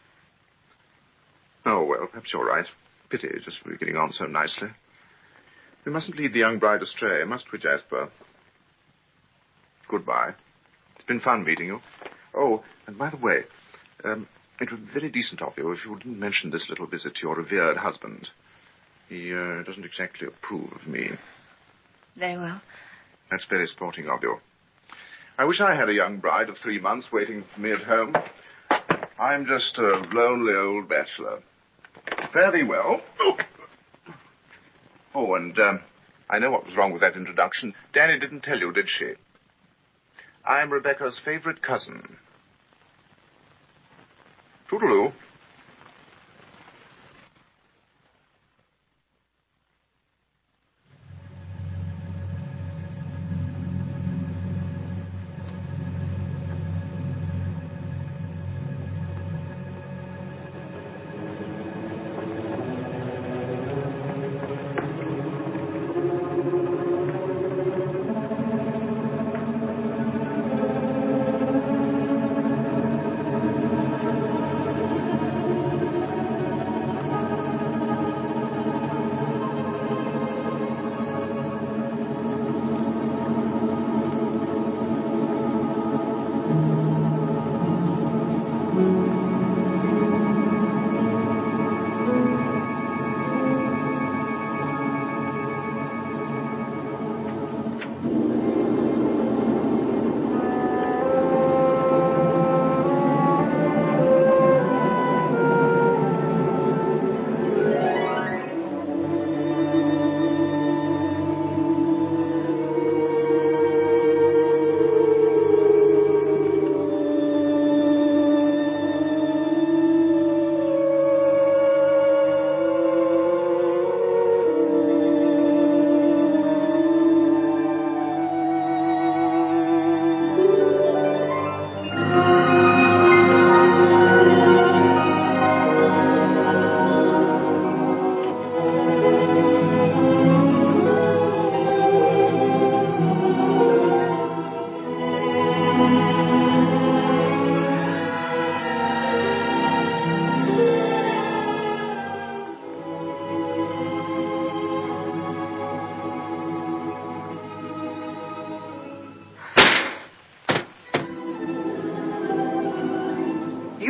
Oh, well, perhaps you're right. Pity, just we're getting on so nicely. We mustn't lead the young bride astray, must we, Jasper? Goodbye. It's been fun meeting you. Oh, and by the way, it would be very decent of you if you didn't mention this little visit to your revered husband. He doesn't exactly approve of me. Very well. That's very sporting of you. I wish I had a young bride of 3 months waiting for me at home. I'm just a lonely old bachelor. Fare thee well. Oh, and I know what was wrong with that introduction. Danny didn't tell you, did she? I'm Rebecca's favorite cousin. Toodaloo.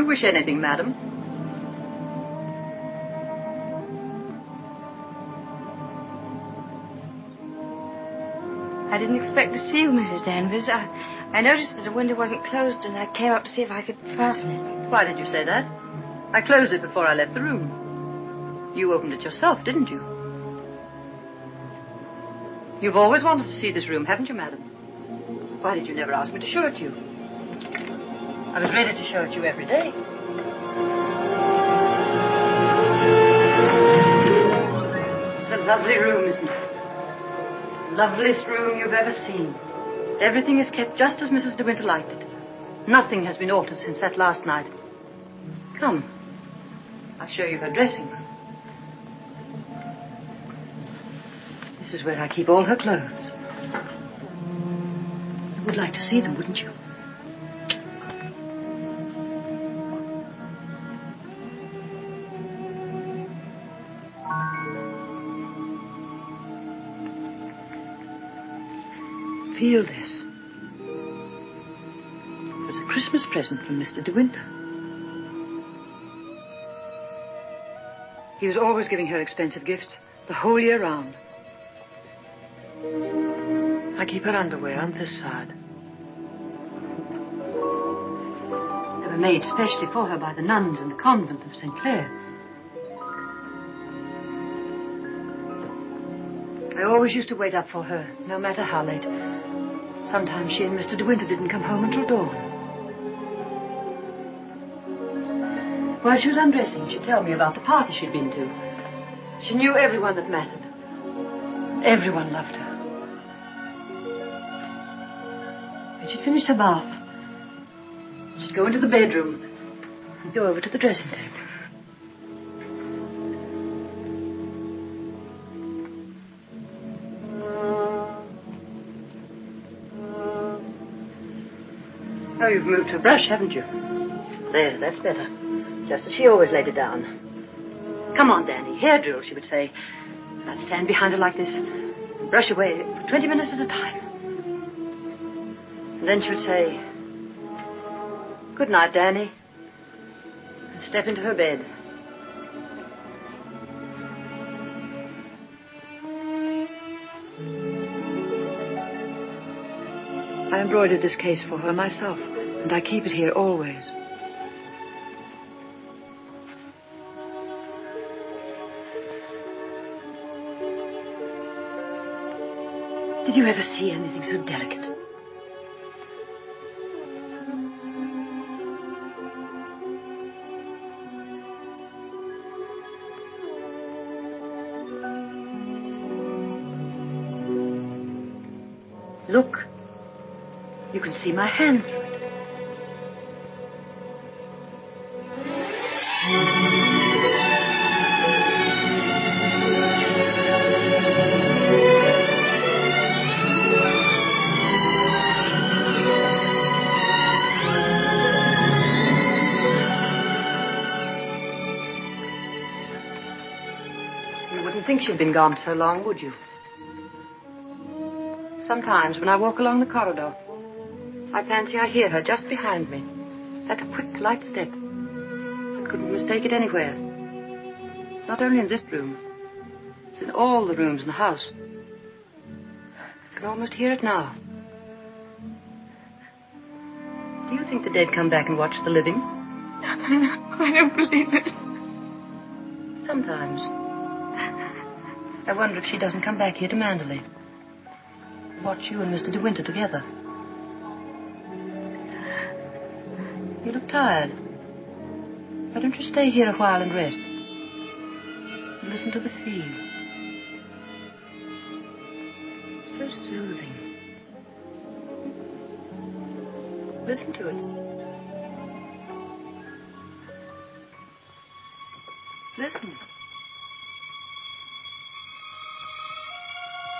Wish anything, madam? I didn't expect to see you, Mrs. Danvers. I noticed that the window wasn't closed, and I came up to see if I could fasten it. Why did you say that? I closed it before I left the room. You opened it yourself, didn't you? You've always wanted to see this room, haven't you, madam? Why did you never ask me to show it you? I was ready to show it you every day. It's a lovely room, isn't it? Loveliest room you've ever seen. Everything is kept just as Mrs. de Winter liked it. Nothing has been altered since that last night. Come. I'll show you her dressing room. This is where I keep all her clothes. You would like to see them, wouldn't you? Feel this. It was a Christmas present from Mr. de Winter. He was always giving her expensive gifts the whole year round. I keep her underwear on this side. They were made specially for her by the nuns in the convent of St. Clair. I always used to wait up for her, no matter how late. Sometimes she and Mr. de Winter didn't come home until dawn. While she was undressing, she'd tell me about the party she'd been to. She knew everyone that mattered. Everyone loved her. When she'd finished her bath, she'd go into the bedroom and go over to the dressing table. Oh, you've moved her brush, haven't you? There, that's better. Just as she always laid it down. Come on, Danny. Hair drill, she would say. I'd stand behind her like this and brush away for 20 minutes at a time. And then she would say, "Good night, Danny," and step into her bed. I embroidered this case for her myself, and I keep it here always. Did you ever see anything so delicate? Look. You can see my hand through it. You wouldn't think she'd been gone so long, would you? Sometimes when I walk along the corridor, I fancy I hear her just behind me. Like a quick, light step. I couldn't mistake it anywhere. It's not only in this room. It's in all the rooms in the house. I can almost hear it now. Do you think the dead come back and watch the living? I don't believe it. Sometimes. I wonder if she doesn't come back here to Manderley. Watch you and Mr. De Winter together. You look tired. Why don't you stay here a while and rest? And listen to the sea. So soothing. Listen to it. Listen.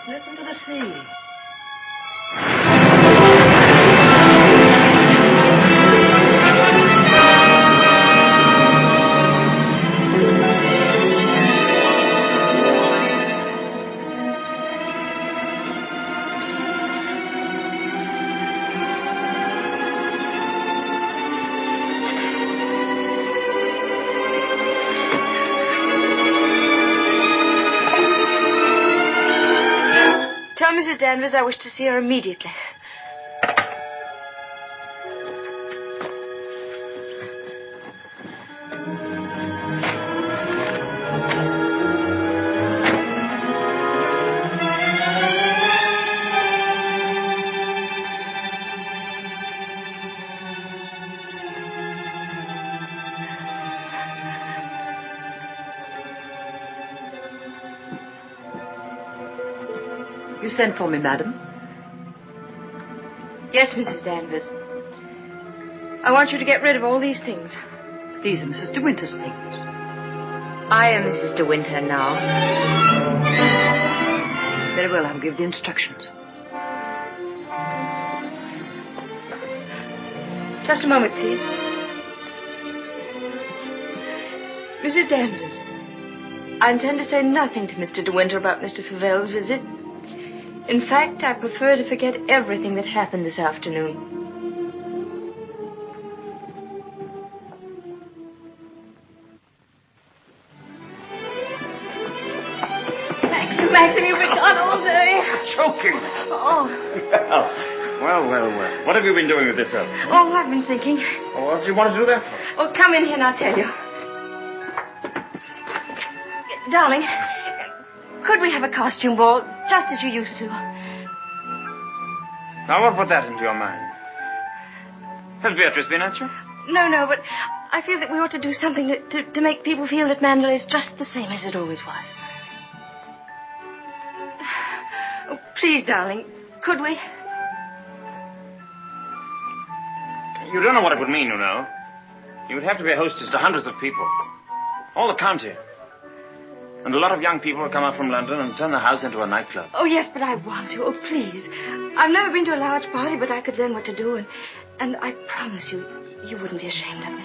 Listen to the sea. Tell Mrs. Danvers I wish to see her immediately. You sent for me, madam? Yes, Mrs. Danvers. I want you to get rid of all these things. These are Mrs. De Winter's things. I am Mrs. De Winter now. Very well, I'll give the instructions. Just a moment, please. Mrs. Danvers, I intend to say nothing to Mr. De Winter about Mr. Favel's visit. In fact, I prefer to forget everything that happened this afternoon. Maxim, you've been gone all day. Choking. Oh. Well. What have you been doing with yourself? Oh, I've been thinking. Oh, what did you want to do that for? Oh, come in here and I'll tell you. Darling, could we have a costume ball, just as you used to? Now, what put that into your mind? Has Beatrice been at you? No, but I feel that we ought to do something to make people feel that Manderley is just the same as it always was. Please, darling, could we? You don't know what it would mean, you know. You would have to be a hostess to hundreds of people. All the county. And a lot of young people will come up from London and turn the house into a nightclub. Oh, yes, but I want to. Oh, please. I've never been to a large party, but I could learn what to do, and I promise you, you wouldn't be ashamed of me.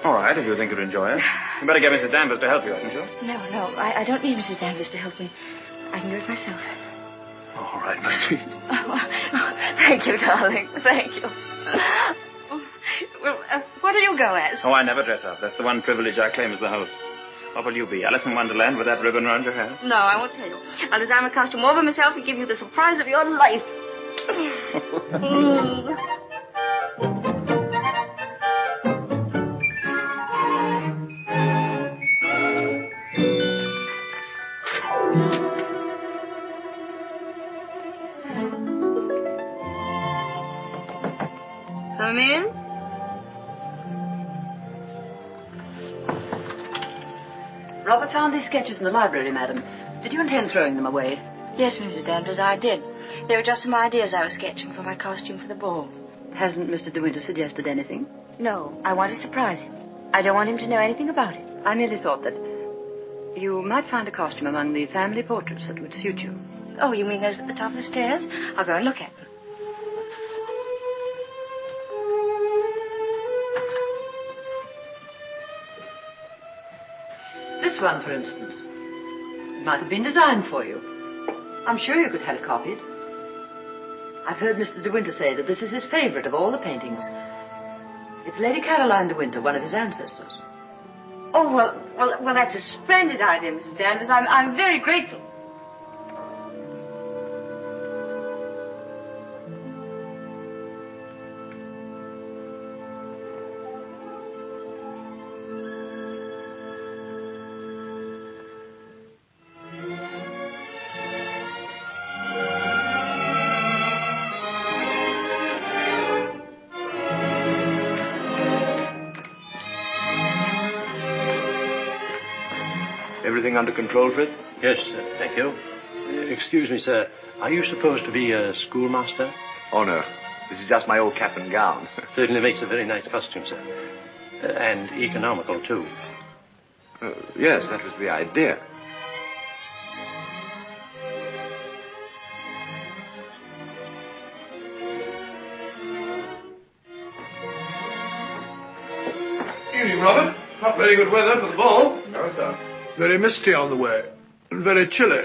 All right, if you think you'd enjoy it. You better get Mrs. Danvers to help you, hadn't you? No, I don't need Mrs. Danvers to help me. I can do it myself. All right, my sweet. Thank you, darling. Thank you. Well, what do you go as? Oh, I never dress up. That's the one privilege I claim as the host. What will you be, Alice in Wonderland with that ribbon around your hair? No, I won't tell you. I'll design a costume all by myself and give you the surprise of your life. Come in. Robert found these sketches in the library, madam. Did you intend throwing them away? Yes, Mrs. Danvers, I did. They were just some ideas I was sketching for my costume for the ball. Hasn't Mr. De Winter suggested anything? No, I want to surprise him. I don't want him to know anything about it. I merely thought that you might find a costume among the family portraits that would suit you. Oh, you mean those at the top of the stairs? I'll go and look at them. This one, for instance. It might have been designed for you. I'm sure you could have it copied. I've heard Mr. De Winter say that this is his favorite of all the paintings. It's Lady Caroline De Winter, one of his ancestors. Oh, well, that's a splendid idea, Mrs. Danvers. I'm very grateful. Everything under control, Frith? Yes, thank you. Excuse me, sir. Are you supposed to be a schoolmaster? Oh, no. This is just my old cap and gown. Certainly makes a very nice costume, sir. And economical, too. Yes, that was the idea. Evening, Robert. Not very good weather for the ball. No, sir. Very misty on the way. And very chilly.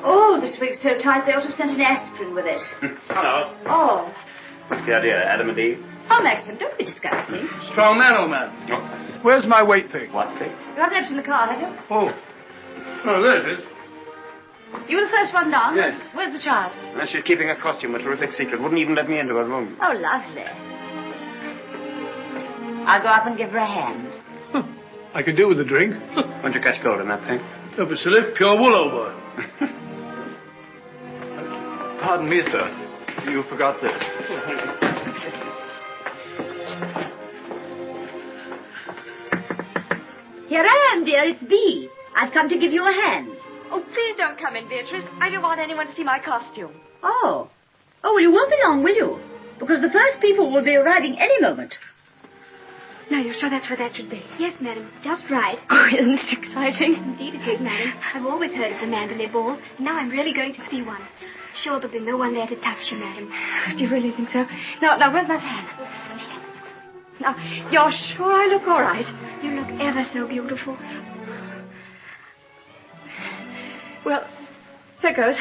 Oh, this wig's so tight they ought to have sent an aspirin with it. Hello. Oh. What's the idea, Adam and Eve? Oh, Maxim, don't be disgusting. Strong man, old man. Oh. Where's my weight thing? What thing? You haven't left in the car, have you? Oh, there it is. You were the first one down? Yes. Where's the child? Well, she's keeping her costume a terrific secret. Wouldn't even let me into her room. Oh, lovely. I'll go up and give her a hand. I could do with a drink. Won't you catch cold in that thing? Don't be silly. Pure wool, old boy. Pardon me, sir. You forgot this. Here I am, dear. It's Bee. I've come to give you a hand. Oh, please don't come in, Beatrice. I don't want anyone to see my costume. Oh. Oh, well, you won't be long, will you? Because the first people will be arriving any moment. Now, you're sure that's where that should be? Yes, madam, it's just right. Oh, isn't it exciting? Indeed it is, madam. I've always heard of the Manderley ball, and now I'm really going to see one. Sure there'll be no one there to touch you, madam. Do you really think so? Now, where's my fan? Now, you're sure I look all right? You look ever so beautiful. Well, here goes.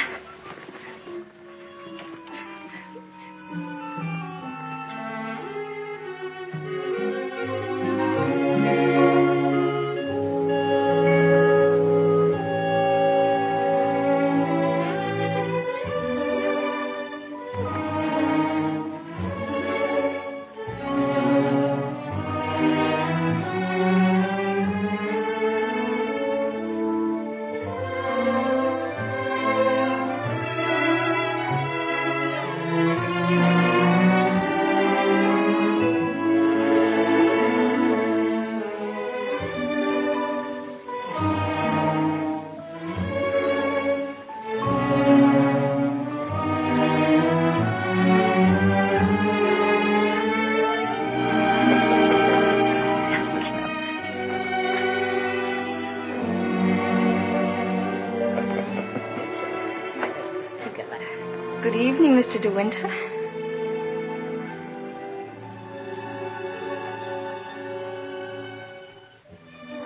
Good evening, Mr. De Winter.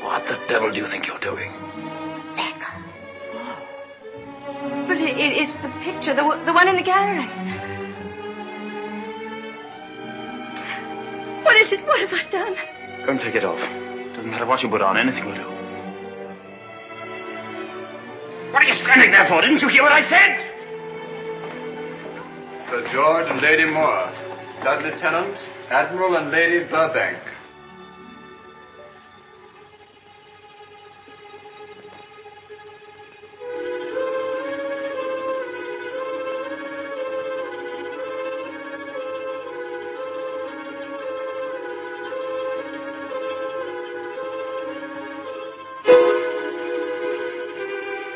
What the devil do you think you're doing? But it's the picture, the one in the gallery. What is it? What have I done? Don't take it off. Doesn't matter what you put on, anything will do. What are you standing there for? Didn't you hear what I said? Sir George and Lady Moore, Blood Lieutenant, Admiral and Lady Burbank.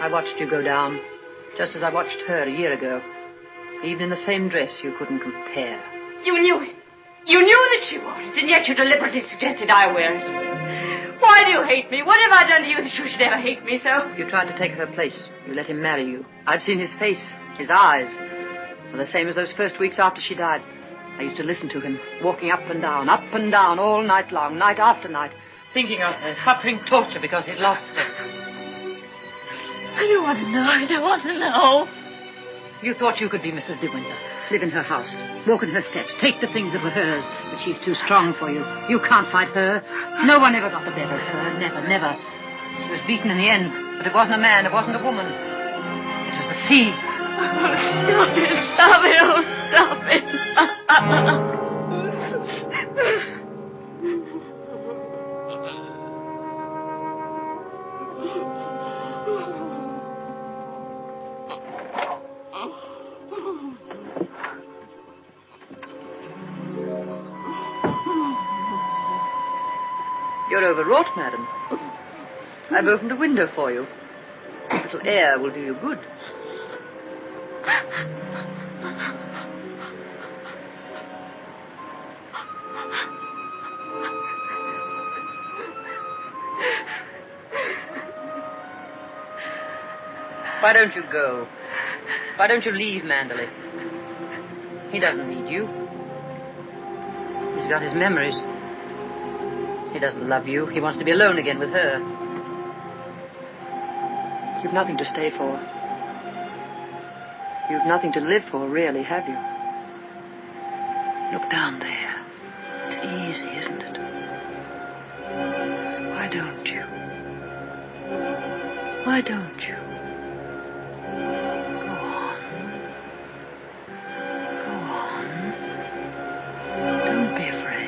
I watched you go down, just as I watched her a year ago. Even in the same dress, you couldn't compare. You knew it. You knew that she wore it, and yet you deliberately suggested I wear it. Why do you hate me? What have I done to you that you should ever hate me so? You tried to take her place. You let him marry you. I've seen his face, his eyes. They're the same as those first weeks after she died. I used to listen to him, walking up and down, all night long, night after night, thinking of her, suffering torture because he'd lost her. I don't want to know. I don't want to know. You thought you could be Mrs. De Winter, live in her house, walk in her steps, take the things that were hers, but she's too strong for you. You can't fight her. No one ever got the better of her. Never, never. She was beaten in the end, but it wasn't a man, it wasn't a woman. It was the sea. Oh, stop it, stop it, oh, stop it. You're overwrought, madam. I've opened a window for you. A little air will do you good. Why don't you go? Why don't you leave Manderley? He doesn't need you. He's got his memories. He doesn't love you. He wants to be alone again with her. You've nothing to stay for. You've nothing to live for, really, have you? Look down there. It's easy, isn't it? Why don't you? Why don't you? Go on. Go on. Don't be afraid.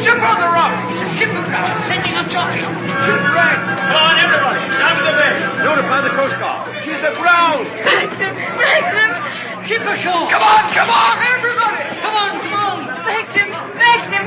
Ship on the rocks! Ship aground! Sending up jockey! Shipwreck! Come on, everybody! Down to the bay! Notify the Coast Guard! She's aground! Maxim! Maxim! Ship ashore! Come on, everybody! Come on! Maxim! Maxim!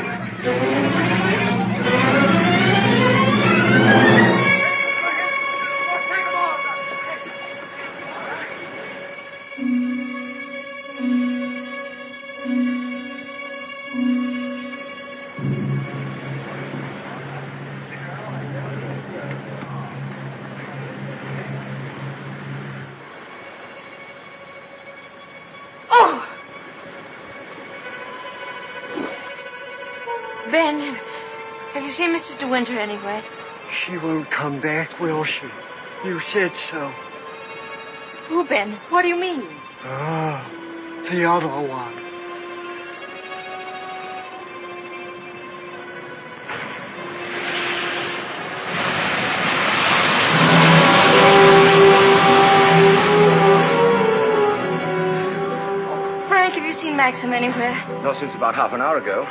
Ben, have you seen Mrs. De Winter anywhere? She won't come back, will she? You said so. Who, Ben? What do you mean? Ah, the other one. Frank, have you seen Maxim anywhere? Not since about half an hour ago.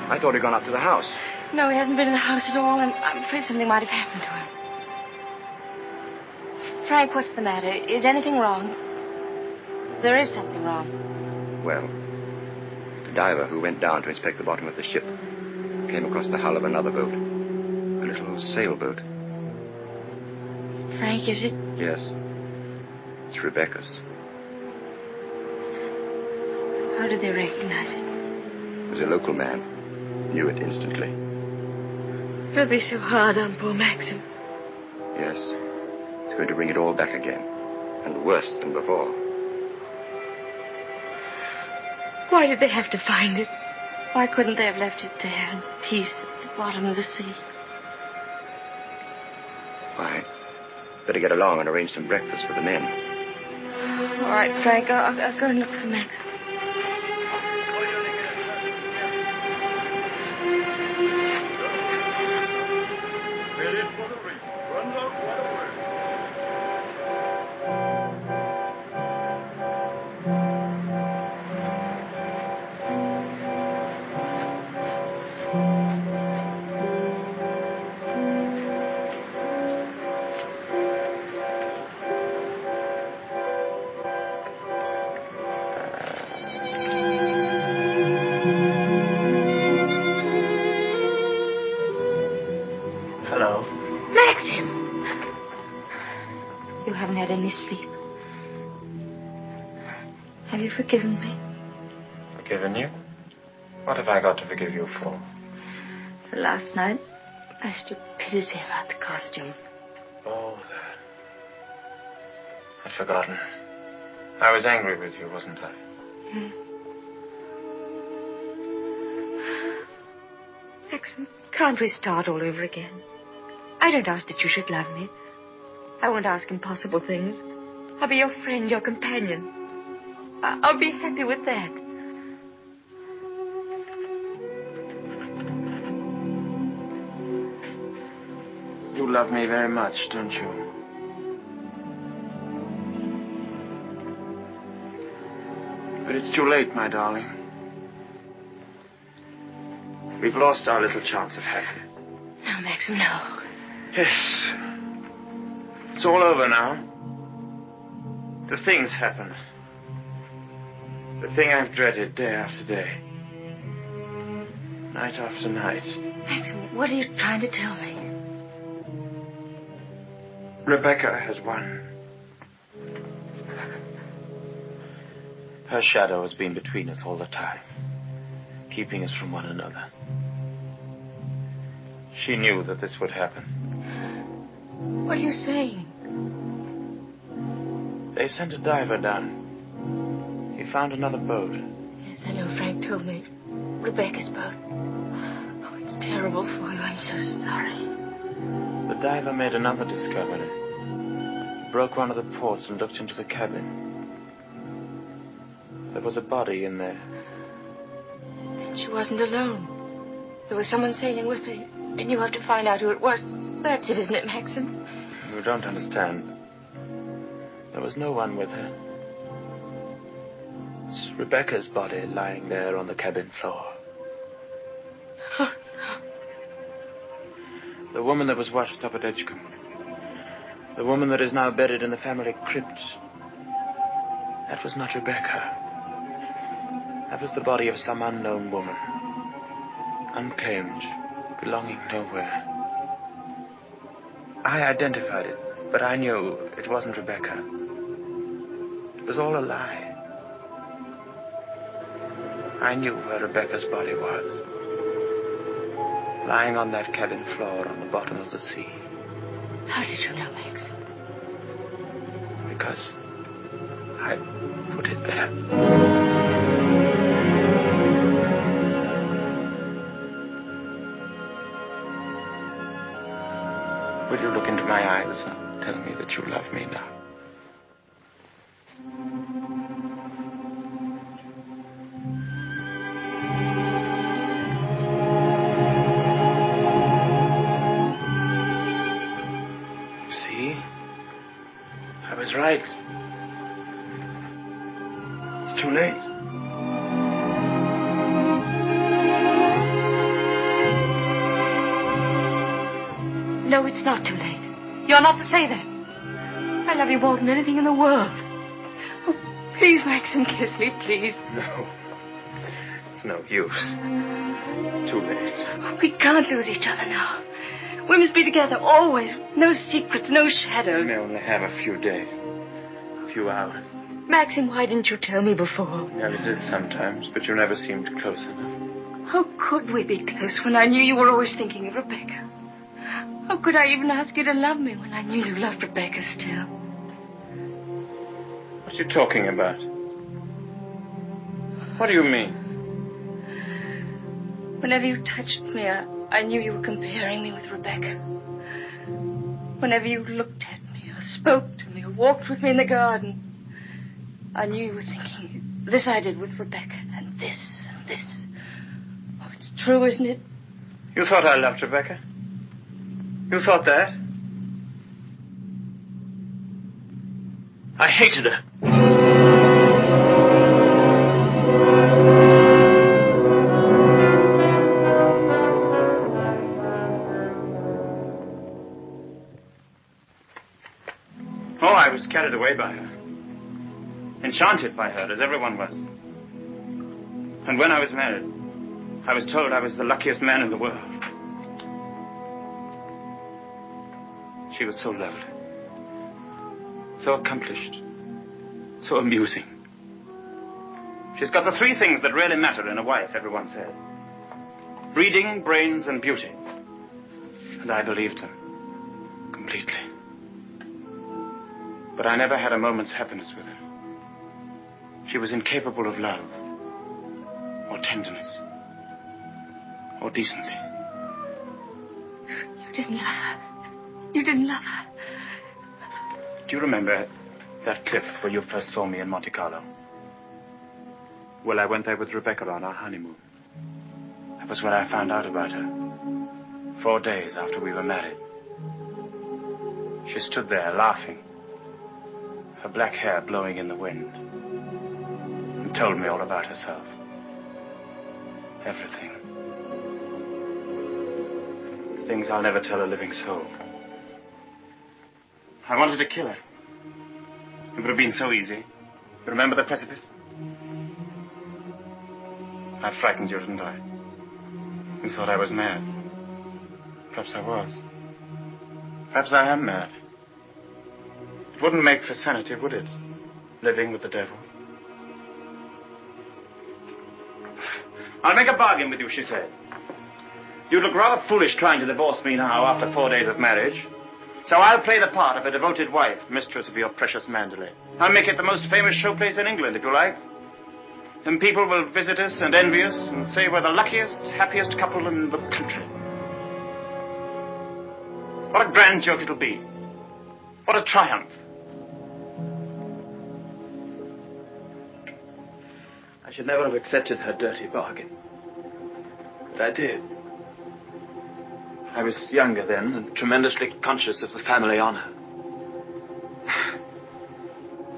I thought he'd gone up to the house. No, he hasn't been in the house at all, and I'm afraid something might have happened to him. Frank, what's the matter? Is anything wrong? There is something wrong. Well, the diver who went down to inspect the bottom of the ship came across the hull of another boat. A little sailboat. Frank, is it? Yes. It's Rebecca's. How did they recognize it? was a local man. Knew it instantly. It'll be so hard on poor Maxim. Yes. It's going to bring it all back again. And worse than before. Why did they have to find it? Why couldn't they have left it there in peace at the bottom of the sea? Why? Better get along and arrange some breakfast for the men. All right, Frank, I'll go and look for Maxim. Any sleep. Have you forgiven me? Forgiven you? What have I got to forgive you for? For last night, my stupidity about the costume. Oh, that. I'd forgotten. I was angry with you, wasn't I? Maxim, can't we start all over again? I don't ask that you should love me. I won't ask impossible things. I'll be your friend, your companion. I'll be happy with that. You love me very much, don't you? But it's too late, my darling. We've lost our little chance of happiness. No, Maxim, no. Yes. It's all over now. The thing's happened. The thing I've dreaded day after day. Night after night. Maxim, what are you trying to tell me? Rebecca has won. Her shadow has been between us all the time, keeping us from one another. She knew that this would happen. What are you saying? They sent a diver down. He found another boat. Yes, I know. Frank told me. Rebecca's boat. Oh, it's terrible for you. I'm so sorry. The diver made another discovery. Broke one of the ports and looked into the cabin. There was a body in there. Then she wasn't alone. There was someone sailing with her, and you have to find out who it was. That's it, isn't it, Maxim? You don't understand. There was no one with her. It's Rebecca's body lying there on the cabin floor. The woman that was washed up at Edgecombe. The woman that is now buried in the family crypt. That was not Rebecca. That was the body of some unknown woman. Unclaimed, belonging nowhere. I identified it, but I knew it wasn't Rebecca. It was all a lie. I knew where Rebecca's body was. Lying on that cabin floor on the bottom of the sea. How did you know, Max? Because I put it there. Will you look into my eyes and tell me that you love me now? See? I was right. It's too late. No, it's not too late. You're not to say that. I love you more than anything in the world. Oh, please, Maxim, kiss me, please. No. It's no use. It's too late. Oh, we can't lose each other now. We must be together always. No secrets, no shadows. We may only have a few days. A few hours. Maxim, why didn't you tell me before? Yeah, you did sometimes, but you never seemed close enough. How could we be close when I knew you were always thinking of Rebecca? How could I even ask you to love me when I knew you loved Rebecca still? What are you talking about? What do you mean? Whenever you touched me, I knew you were comparing me with Rebecca. Whenever you looked at me, or spoke to me, or walked with me in the garden, I knew you were thinking, this I did with Rebecca, and this, and this. Oh, it's true, isn't it? You thought I loved Rebecca? You thought that? I hated her. Oh, I was carried away by her. Enchanted by her, as everyone was. And when I was married, I was told I was the luckiest man in the world. She was so lovely, so accomplished, so amusing. She's got the three things that really matter in a wife, everyone said. Breeding, brains, and beauty. And I believed them completely. But I never had a moment's happiness with her. She was incapable of love, or tenderness, or decency. You didn't love her. You didn't love her. Do you remember that cliff where you first saw me in Monte Carlo? Well, I went there with Rebecca on our honeymoon. That was when I found out about her. 4 days after we were married. She stood there laughing, her black hair blowing in the wind, and told me all about herself. Everything. Things I'll never tell a living soul. I wanted to kill her. It would have been so easy. You remember the precipice? I frightened you, didn't I? You thought I was mad. Perhaps I was. Perhaps I am mad. It wouldn't make for sanity, would it? Living with the devil. I'll make a bargain with you, she said. You look rather foolish trying to divorce me now after 4 days of marriage. So I'll play the part of a devoted wife, mistress of your precious Manderley. I'll make it the most famous showplace in England, if you like. And people will visit us and envy us and say we're the luckiest, happiest couple in the country. What a grand joke it'll be. What a triumph. I should never have accepted her dirty bargain. But I did. I was younger then and tremendously conscious of the family honor.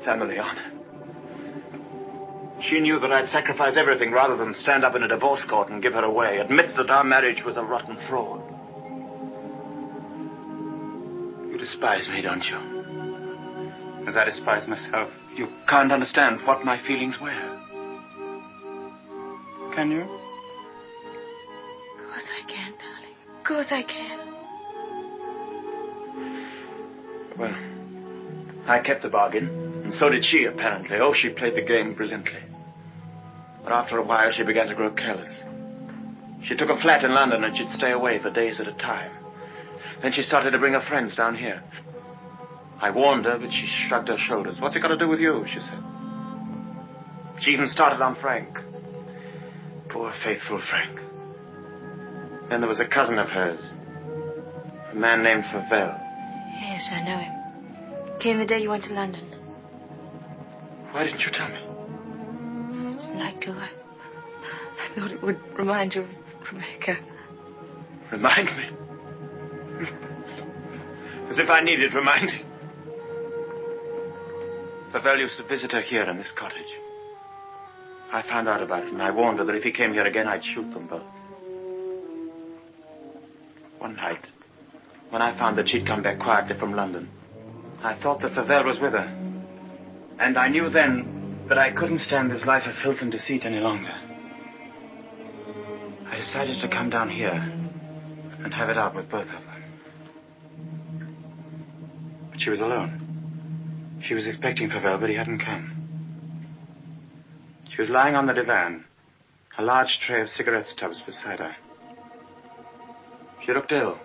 Family honor. She knew that I'd sacrifice everything rather than stand up in a divorce court and give her away, admit that our marriage was a rotten fraud. You despise me, don't you? As I despise myself. You can't understand what my feelings were. Can you? Of course I can, darling. Of course I can. Well, I kept the bargain, and so did she, apparently. Oh, she played the game brilliantly. But after a while, she began to grow careless. She took a flat in London, and she'd stay away for days at a time. Then she started to bring her friends down here. I warned her, but she shrugged her shoulders. What's it got to do with you, she said. She even started on Frank. Poor, faithful Frank. Then there was a cousin of hers, a man named Favell. Yes, I know him. Came the day you went to London. Why didn't you tell me? I didn't like to. I thought it would remind you of Rebecca. Remind me? As if I needed reminding. Favell used to visit her here in this cottage. I found out about it, and I warned her that if he came here again, I'd shoot them both. One night, when I found that she'd come back quietly from London, I thought that Favell was with her. And I knew then that I couldn't stand this life of filth and deceit any longer. I decided to come down here and have it out with both of them. But she was alone. She was expecting Favell, but he hadn't come. She was lying on the divan, A large tray of cigarette stubs beside her. She looked ill.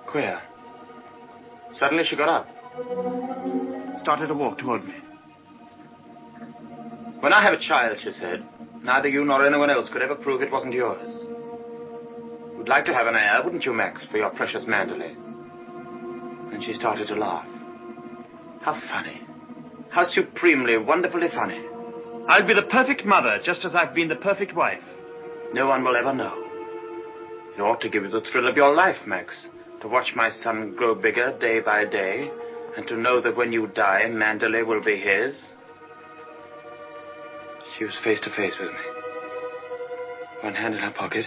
Queer. Suddenly she got up. Started to walk toward me. When I have a child, she said, neither you nor anyone else could ever prove it wasn't yours. You'd like to have an heir, wouldn't you, Max, for your precious Manderley? And she started to laugh. How funny. How supremely, wonderfully funny. I'll be the perfect mother, just as I've been the perfect wife. No one will ever know. It ought to give you the thrill of your life, Max, to watch my son grow bigger day by day, and to know that when you die, Manderley will be his. She was face to face with me. One hand in her pocket,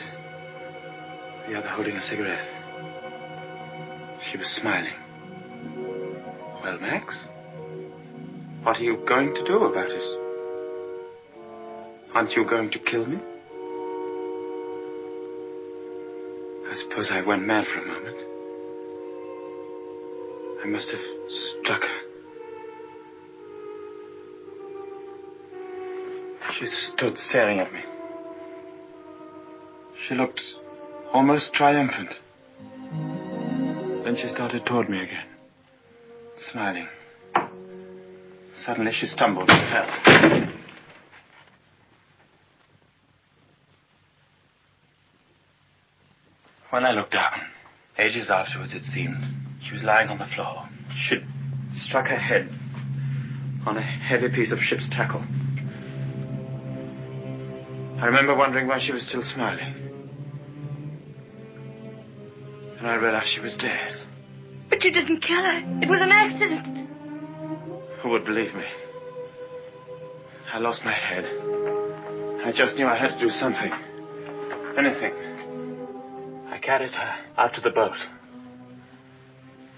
the other holding a cigarette. She was smiling. Well, Max, what are you going to do about it? Aren't you going to kill me? I suppose I went mad for a moment. I must have struck her. She stood staring at me. She looked almost triumphant. Then she started toward me again, smiling. Suddenly she stumbled and fell. When I looked down, ages afterwards it seemed, she was lying on the floor. She'd struck her head on a heavy piece of ship's tackle. I remember wondering why she was still smiling. And I realized she was dead. But you didn't kill her. It was an accident. Who would believe me? I lost my head. I just knew I had to do something. Anything. I carried her out to the boat.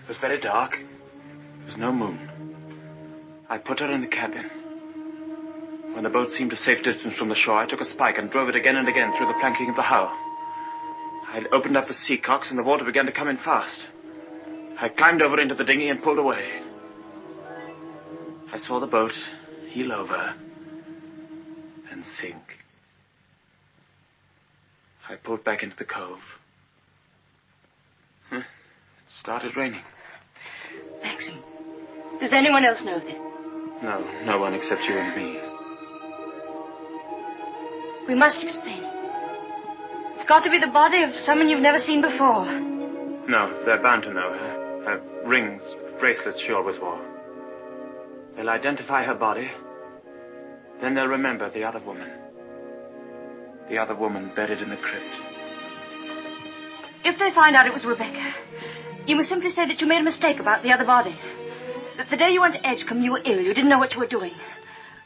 It was very dark. There was no moon. I put her in the cabin. When the boat seemed a safe distance from the shore, I took a spike and drove it again and again through the planking of the hull. I opened up the sea cocks and the water began to come in fast. I climbed over into the dinghy and pulled away. I saw the boat heel over and sink. I pulled back into the cove. It started raining. Maxim, does anyone else know this? No, no one except you and me. We must explain it. It's got to be the body of someone you've never seen before. No, they're bound to know her. Her rings, bracelets she always wore. They'll identify her body. Then they'll remember the other woman. The other woman buried in the crypt. If they find out it was Rebecca, you must simply say that you made a mistake about the other body. That the day you went to Edgecombe, you were ill. You didn't know what you were doing.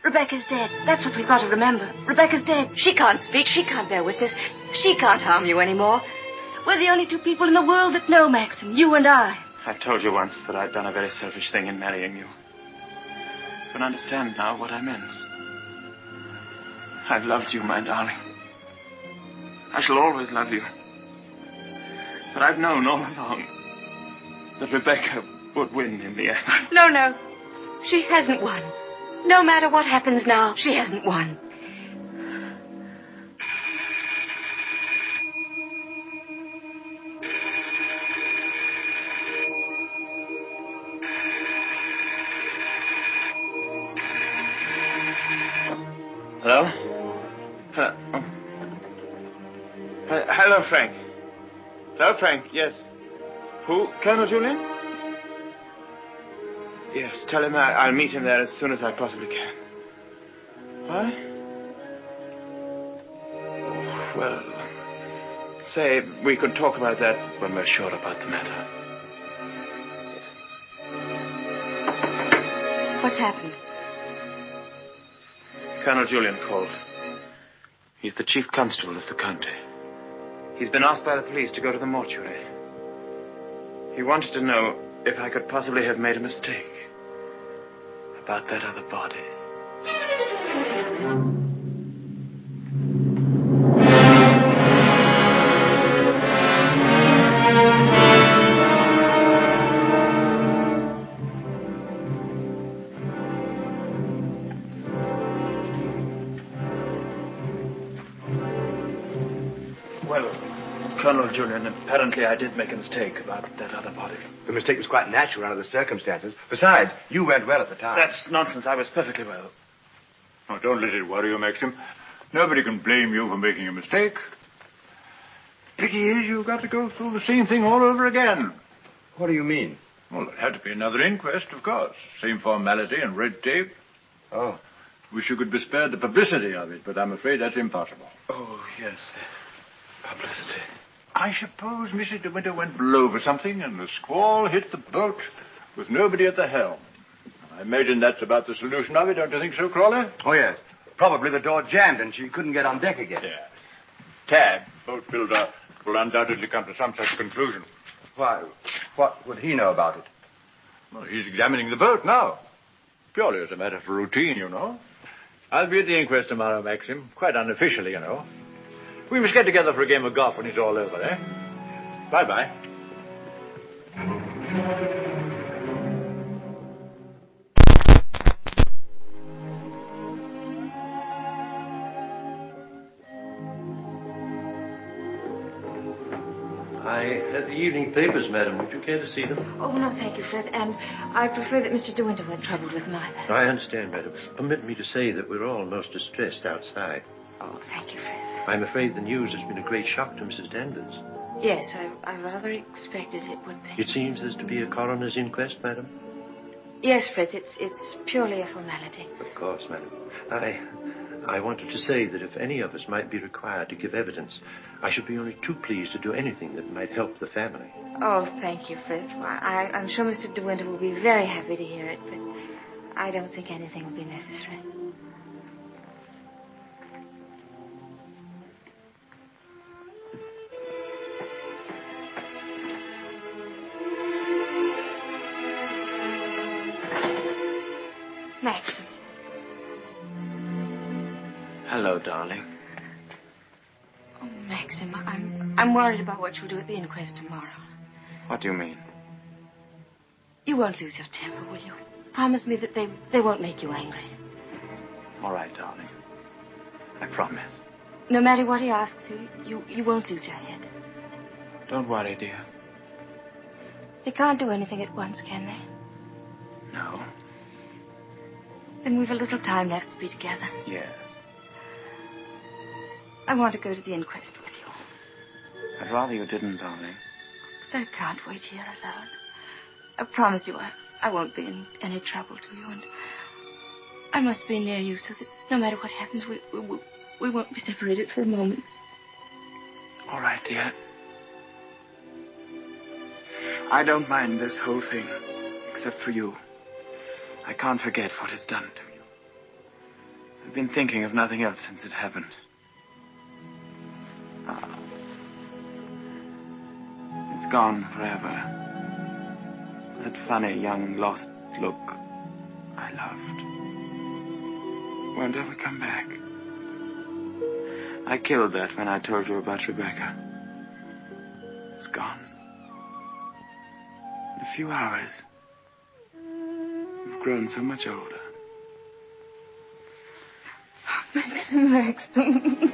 Rebecca's dead. That's what we've got to remember. Rebecca's dead. She can't speak. She can't bear witness. She can't harm you anymore. We're the only two people in the world that know, Maxim. You and I. I told you once that I'd done a very selfish thing in marrying you. You can understand now what I meant. I've loved you, my darling. I shall always love you. But I've known all along that Rebecca would win in the end. No, no. She hasn't won. No matter what happens now, she hasn't won. Hello? Hello, Frank. Hello, Frank. Yes. Who? Colonel Julian? Yes, tell him I'll meet him there as soon as I possibly can. What? Well, say we could talk about that when we're sure about the matter. What's happened? Colonel Julian called. He's the chief constable of the county. He's been asked by the police to go to the mortuary. He wanted to know if I could possibly have made a mistake about that other body. Well, Colonel Julian, apparently I did make a mistake about that other body. The mistake was quite natural under the circumstances. Besides, you went well at the time. That's nonsense. I was perfectly well. Oh, don't let it worry you, Maxim. Nobody can blame you for making a mistake. Pity is you've got to go through the same thing all over again. What do you mean? Well, there had to be another inquest, of course. Same formality and red tape. Oh. Wish you could be spared the publicity of it, but I'm afraid that's impossible. Oh, yes. Publicity. I suppose Mrs. de Winter went below for something, and the squall hit the boat with nobody at the helm. I imagine that's about the solution of it, don't you think so, Crawley? Oh, yes. Probably the door jammed and she couldn't get on deck again. Yeah. Tad, boat builder, will undoubtedly come to some such conclusion. Why, what would he know about it? Well, he's examining the boat now. Purely as a matter of routine, you know. I'll be at the inquest tomorrow, Maxim. Quite unofficially, you know. We must get together for a game of golf when it's all over, eh? Bye-bye. I have the evening papers, madam. Would you care to see them? Oh, no, thank you, Fred. And I prefer that Mr. De Winter weren't troubled with them either. I understand, madam. Permit me to say that we're all most distressed outside. Oh, thank you, Fred. I'm afraid the news has been a great shock to Mrs. Danvers. Yes, I rather expected it would be. It seems there's to be a coroner's inquest, madam? Yes, Fred, it's purely a formality. Of course, madam. I wanted to say that if any of us might be required to give evidence, I should be only too pleased to do anything that might help the family. Oh, thank you, Fred. Well, I'm sure Mr. De Winter will be very happy to hear it, but I don't think anything will be necessary. Maxim. Hello, darling. Oh, Maxim, I'm worried about what you'll do at the inquest tomorrow. What do you mean? You won't lose your temper, will you? Promise me that they won't make you angry. All right, darling. I promise. No matter what he asks you won't lose your head. Don't worry, dear. They can't do anything at once, can they? No. Then we've a little time left to be together. Yes. I want to go to the inquest with you. I'd rather you didn't, darling. But I can't wait here alone. I promise you I won't be in any trouble to you, and I must be near you so that no matter what happens, we won't be separated for a moment. All right, dear. I don't mind this whole thing, except for you. I can't forget what it's done to you. I've been thinking of nothing else since it happened. It's gone forever. That funny, young, lost look I loved won't ever come back. I killed that when I told you about Rebecca. It's gone. In a few hours, you've grown so much older. Maxim.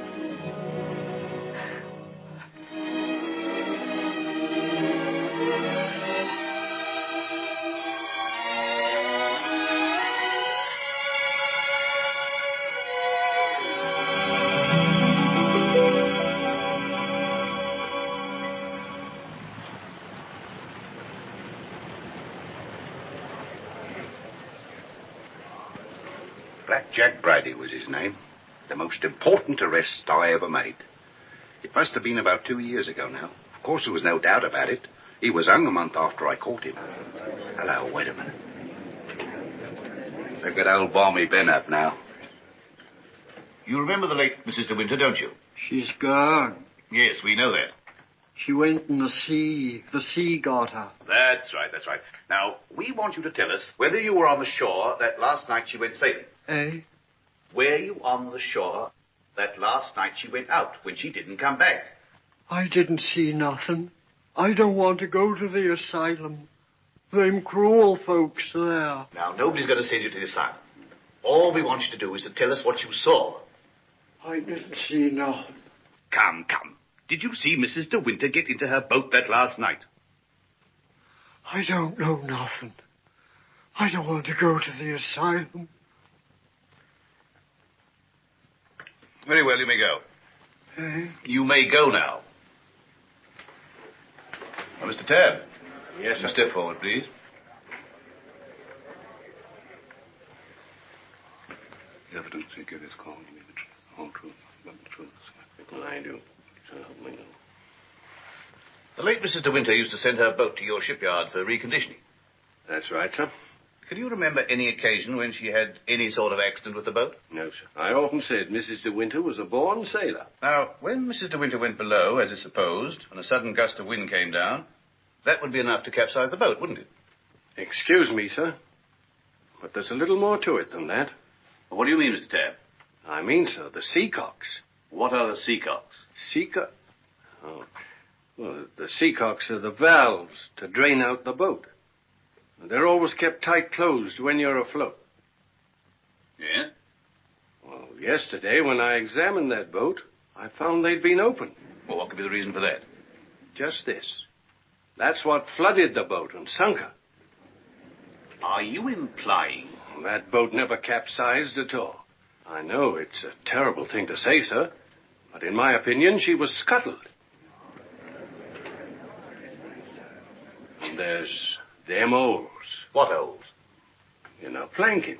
Jack Brady was his name. The most important arrest I ever made. It must have been about 2 years ago now. Of course, there was no doubt about it. He was hung a month after I caught him. Hello, wait a minute. They've got old Balmy Ben up now. You remember the late Mrs. De Winter, don't you? She's gone. Yes, we know that. She went in the sea. The sea got her. That's right, that's right. Now, we want you to tell us whether you were on the shore that last night she went sailing. Eh? Were you on the shore that last night she went out when she didn't come back? I didn't see nothing. I don't want to go to the asylum. Them cruel folks there. Now, nobody's going to send you to the asylum. All we want you to do is to tell us what you saw. I didn't see nothing. Come. Did you see Mrs. de Winter get into her boat that last night? I don't know nothing. I don't want to go to the asylum. Very well, you may go. You may go now. Now, Mr. Tabb. Yes, sir. Step forward, please. The evidence you give is called to me the whole truth, but the truth. Well, I do. So help me now. The late Mrs. de Winter used to send her boat to your shipyard for reconditioning. That's right, sir. Can you remember any occasion when she had any sort of accident with the boat? No, sir. I often said Mrs. de Winter was a born sailor. Now, when Mrs. de Winter went below, as is supposed, and a sudden gust of wind came down, that would be enough to capsize the boat, wouldn't it? Excuse me, sir, but there's a little more to it than that. Well, what do you mean, Mr. Tabb? I mean, sir, the seacocks. What are the seacocks? Oh, well, the seacocks are the valves to drain out the boat. They're always kept tight closed when you're afloat. Yes? Well, yesterday, when I examined that boat, I found they'd been opened. Well, what could be the reason for that? Just this. That's what flooded the boat and sunk her. Are you implying? That boat never capsized at all. I know it's a terrible thing to say, sir, but in my opinion, she was scuttled. And there's them holes. What holes? In her planking.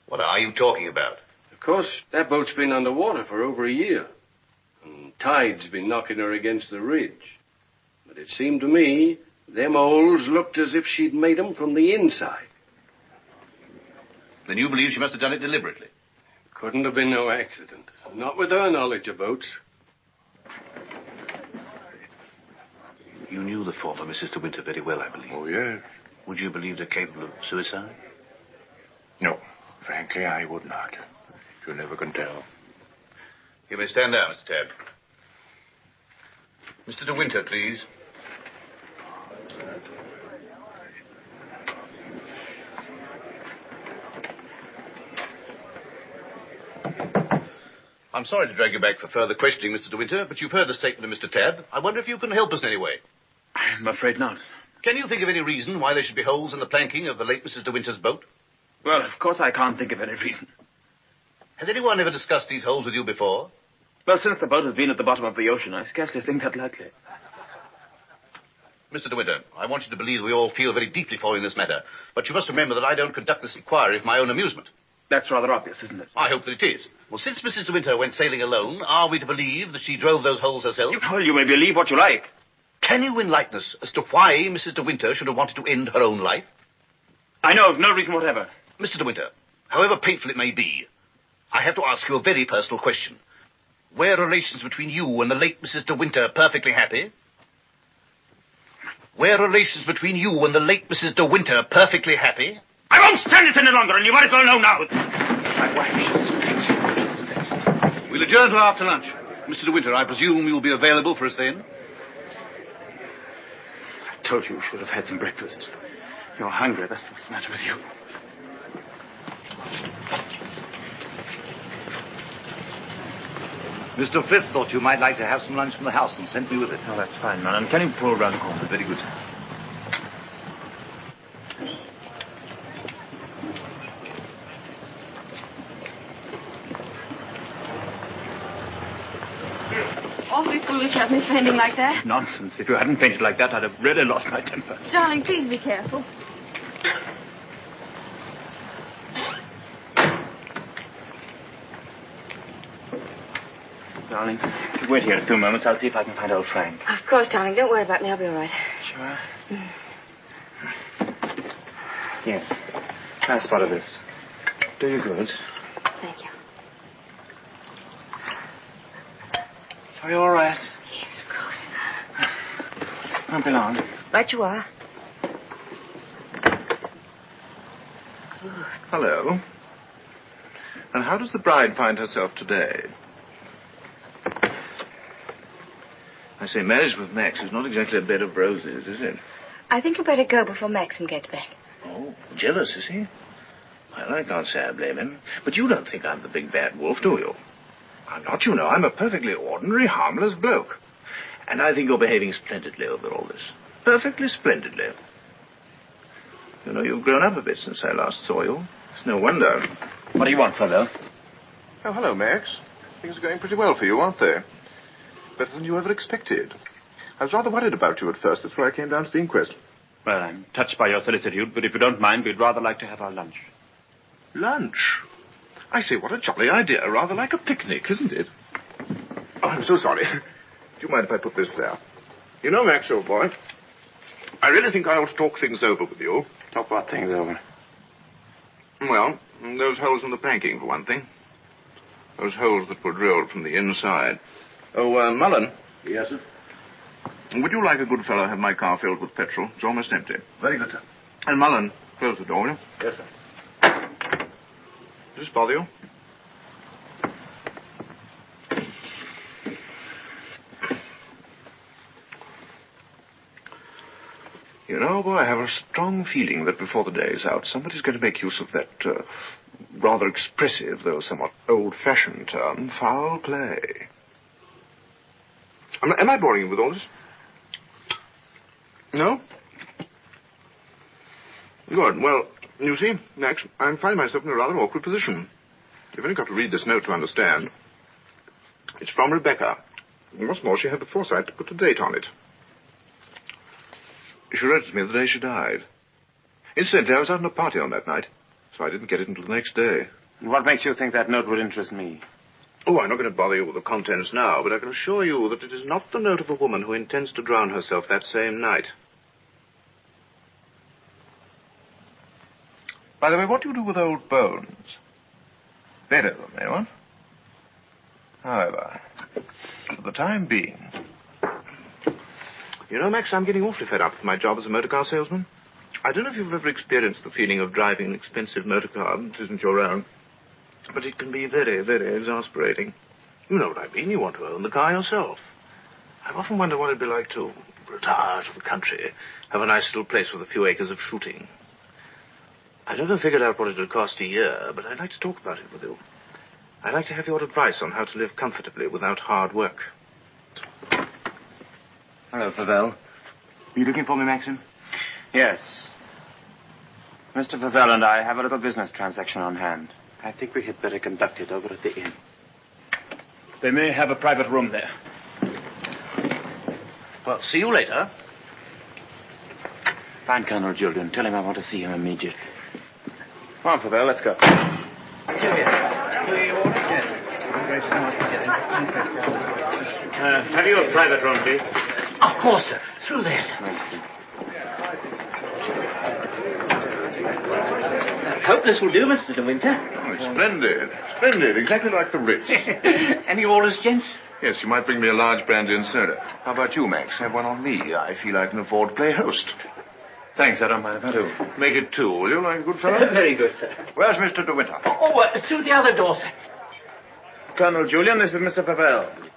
What are you talking about? Of course, that boat's been underwater for over a year. And tide's been knocking her against the ridge. But it seemed to me, them holes looked as if she'd made 'em from the inside. Then you believe she must have done it deliberately? Couldn't have been no accident. Not with her knowledge of boats. You knew the former Mrs. de Winter very well, I believe. Oh, yes. Would you believe her capable of suicide? No. Frankly, I would not. You never can tell. You may stand down, Mr. Tabb. Mr. de Winter, please. I'm sorry to drag you back for further questioning, Mr. de Winter, but you've heard the statement of Mr. Tabb. I wonder if you can help us in any way. I'm afraid not. Can you think of any reason why there should be holes in the planking of the late Mrs. de Winter's boat? Well, of course I can't think of any reason. Has anyone ever discussed these holes with you before? Well, since the boat has been at the bottom of the ocean, I scarcely think that likely. Mr. de Winter, I want you to believe we all feel very deeply for you in this matter, but you must remember that I don't conduct this inquiry for my own amusement. That's rather obvious, isn't it? I hope that it is. Well, since Mrs. de Winter went sailing alone, are we to believe that she drove those holes herself? Well, you may believe what you like. Can you enlighten us as to why Mrs. de Winter should have wanted to end her own life? I know of no reason whatever. Mr. de Winter, however painful it may be, I have to ask you a very personal question. Were relations between you and the late Mrs. de Winter perfectly happy? Were relations between you and the late Mrs. de Winter perfectly happy? I won't stand this any longer, and you might as well know now. My wife. We'll adjourn to after lunch. Mr. de Winter, I presume you'll be available for us then? I told you should have had some breakfast. You're hungry, that's what's the matter with you. Mr. Frith thought you might like to have some lunch from the house and sent me with it. Oh, that's fine, man. And can you pull around the corner? Very good. Awfully foolish to have me fainting like that. Nonsense. If you hadn't fainted like that, I'd have really lost my temper. Darling, please be careful. Darling, wait here a few moments. I'll see if I can find old Frank. Of course, darling. Don't worry about me. I'll be all right. Sure. Here. Try a spot of this. Do you good. Thank you. Are you all right? Yes, of course. Won't be long. Right you are. Hello. And how does the bride find herself today? I say, marriage with Max is not exactly a bed of roses, is it? I think you'd better go before Maxim gets back. Oh, jealous, is he? Well, I can't say I blame him. But you don't think I'm the big bad wolf, do you? I'm not, you know. I'm a perfectly ordinary, harmless bloke. And I think you're behaving splendidly over all this. Perfectly splendidly. You know, you've grown up a bit since I last saw you. It's no wonder. What do you want, fellow? Oh, hello, Max. Things are going pretty well for you, aren't they? Better than you ever expected. I was rather worried about you at first. That's why I came down to the inquest. Well, I'm touched by your solicitude, but if you don't mind, we'd rather like to have our lunch. Lunch? I say, what a jolly idea. Rather like a picnic, isn't it? Oh, I'm so sorry. Do you mind if I put this there? You know, Max, old boy, I really think I ought to talk things over with you. Talk what things over? Well, those holes in the planking, for one thing. Those holes that were drilled from the inside. Oh, Mullen. Yes, sir? Would you, like a good fellow, have my car filled with petrol? It's almost empty. Very good, sir. And Mullen, close the door, will you? Yes, sir. Does this bother you? You know, boy, I have a strong feeling that before the day is out, somebody's going to make use of that rather expressive, though somewhat old-fashioned term, foul play. Am I boring you with all this? No? Good. Well, you see, Max, I'm finding myself in a rather awkward position. You've only got to read this note to understand. It's from Rebecca. And what's more, she had the foresight to put a date on it. She wrote to me the day she died. Incidentally, I was out on a party on that night, so I didn't get it until the next day. What makes you think that note would interest me? Oh, I'm not going to bother you with the contents now, but I can assure you that it is not the note of a woman who intends to drown herself that same night. By the way, what do you do with old bones? Better them, eh, what? However, for the time being... You know, Max, I'm getting awfully fed up with my job as a motor car salesman. I don't know if you've ever experienced the feeling of driving an expensive motor car that isn't your own, but it can be very, very exasperating. You know what I mean. You want to own the car yourself. I've often wondered what it'd be like to retire to the country, have a nice little place with a few acres of shooting. I've never figured out what it would cost a year, but I'd like to talk about it with you. I'd like to have your advice on how to live comfortably without hard work. Hello, Favell. Are you looking for me, Maxim? Yes. Mr. Favell and I have a little business transaction on hand. I think we had better conduct it over at the inn. They may have a private room there. Well, see you later. Find Colonel Julian. Tell him I want to see him immediately. Come on, Favell, let's go. Have you a private room, please? Of course, sir. Through there, sir. Hope this will do, Mr. De Winter. Oh, splendid. Splendid. Exactly like the Ritz. Any orders, gents? Yes, you might bring me a large brandy and soda. How about you, Max? Have one on me. I feel I can afford to play host. Thanks, I don't mind if I do. Make it two, will you, like a good fellow? Very good, sir. Where's Mr. De Winter? Through the other door, sir. Colonel Julian, this is Mr. Favell.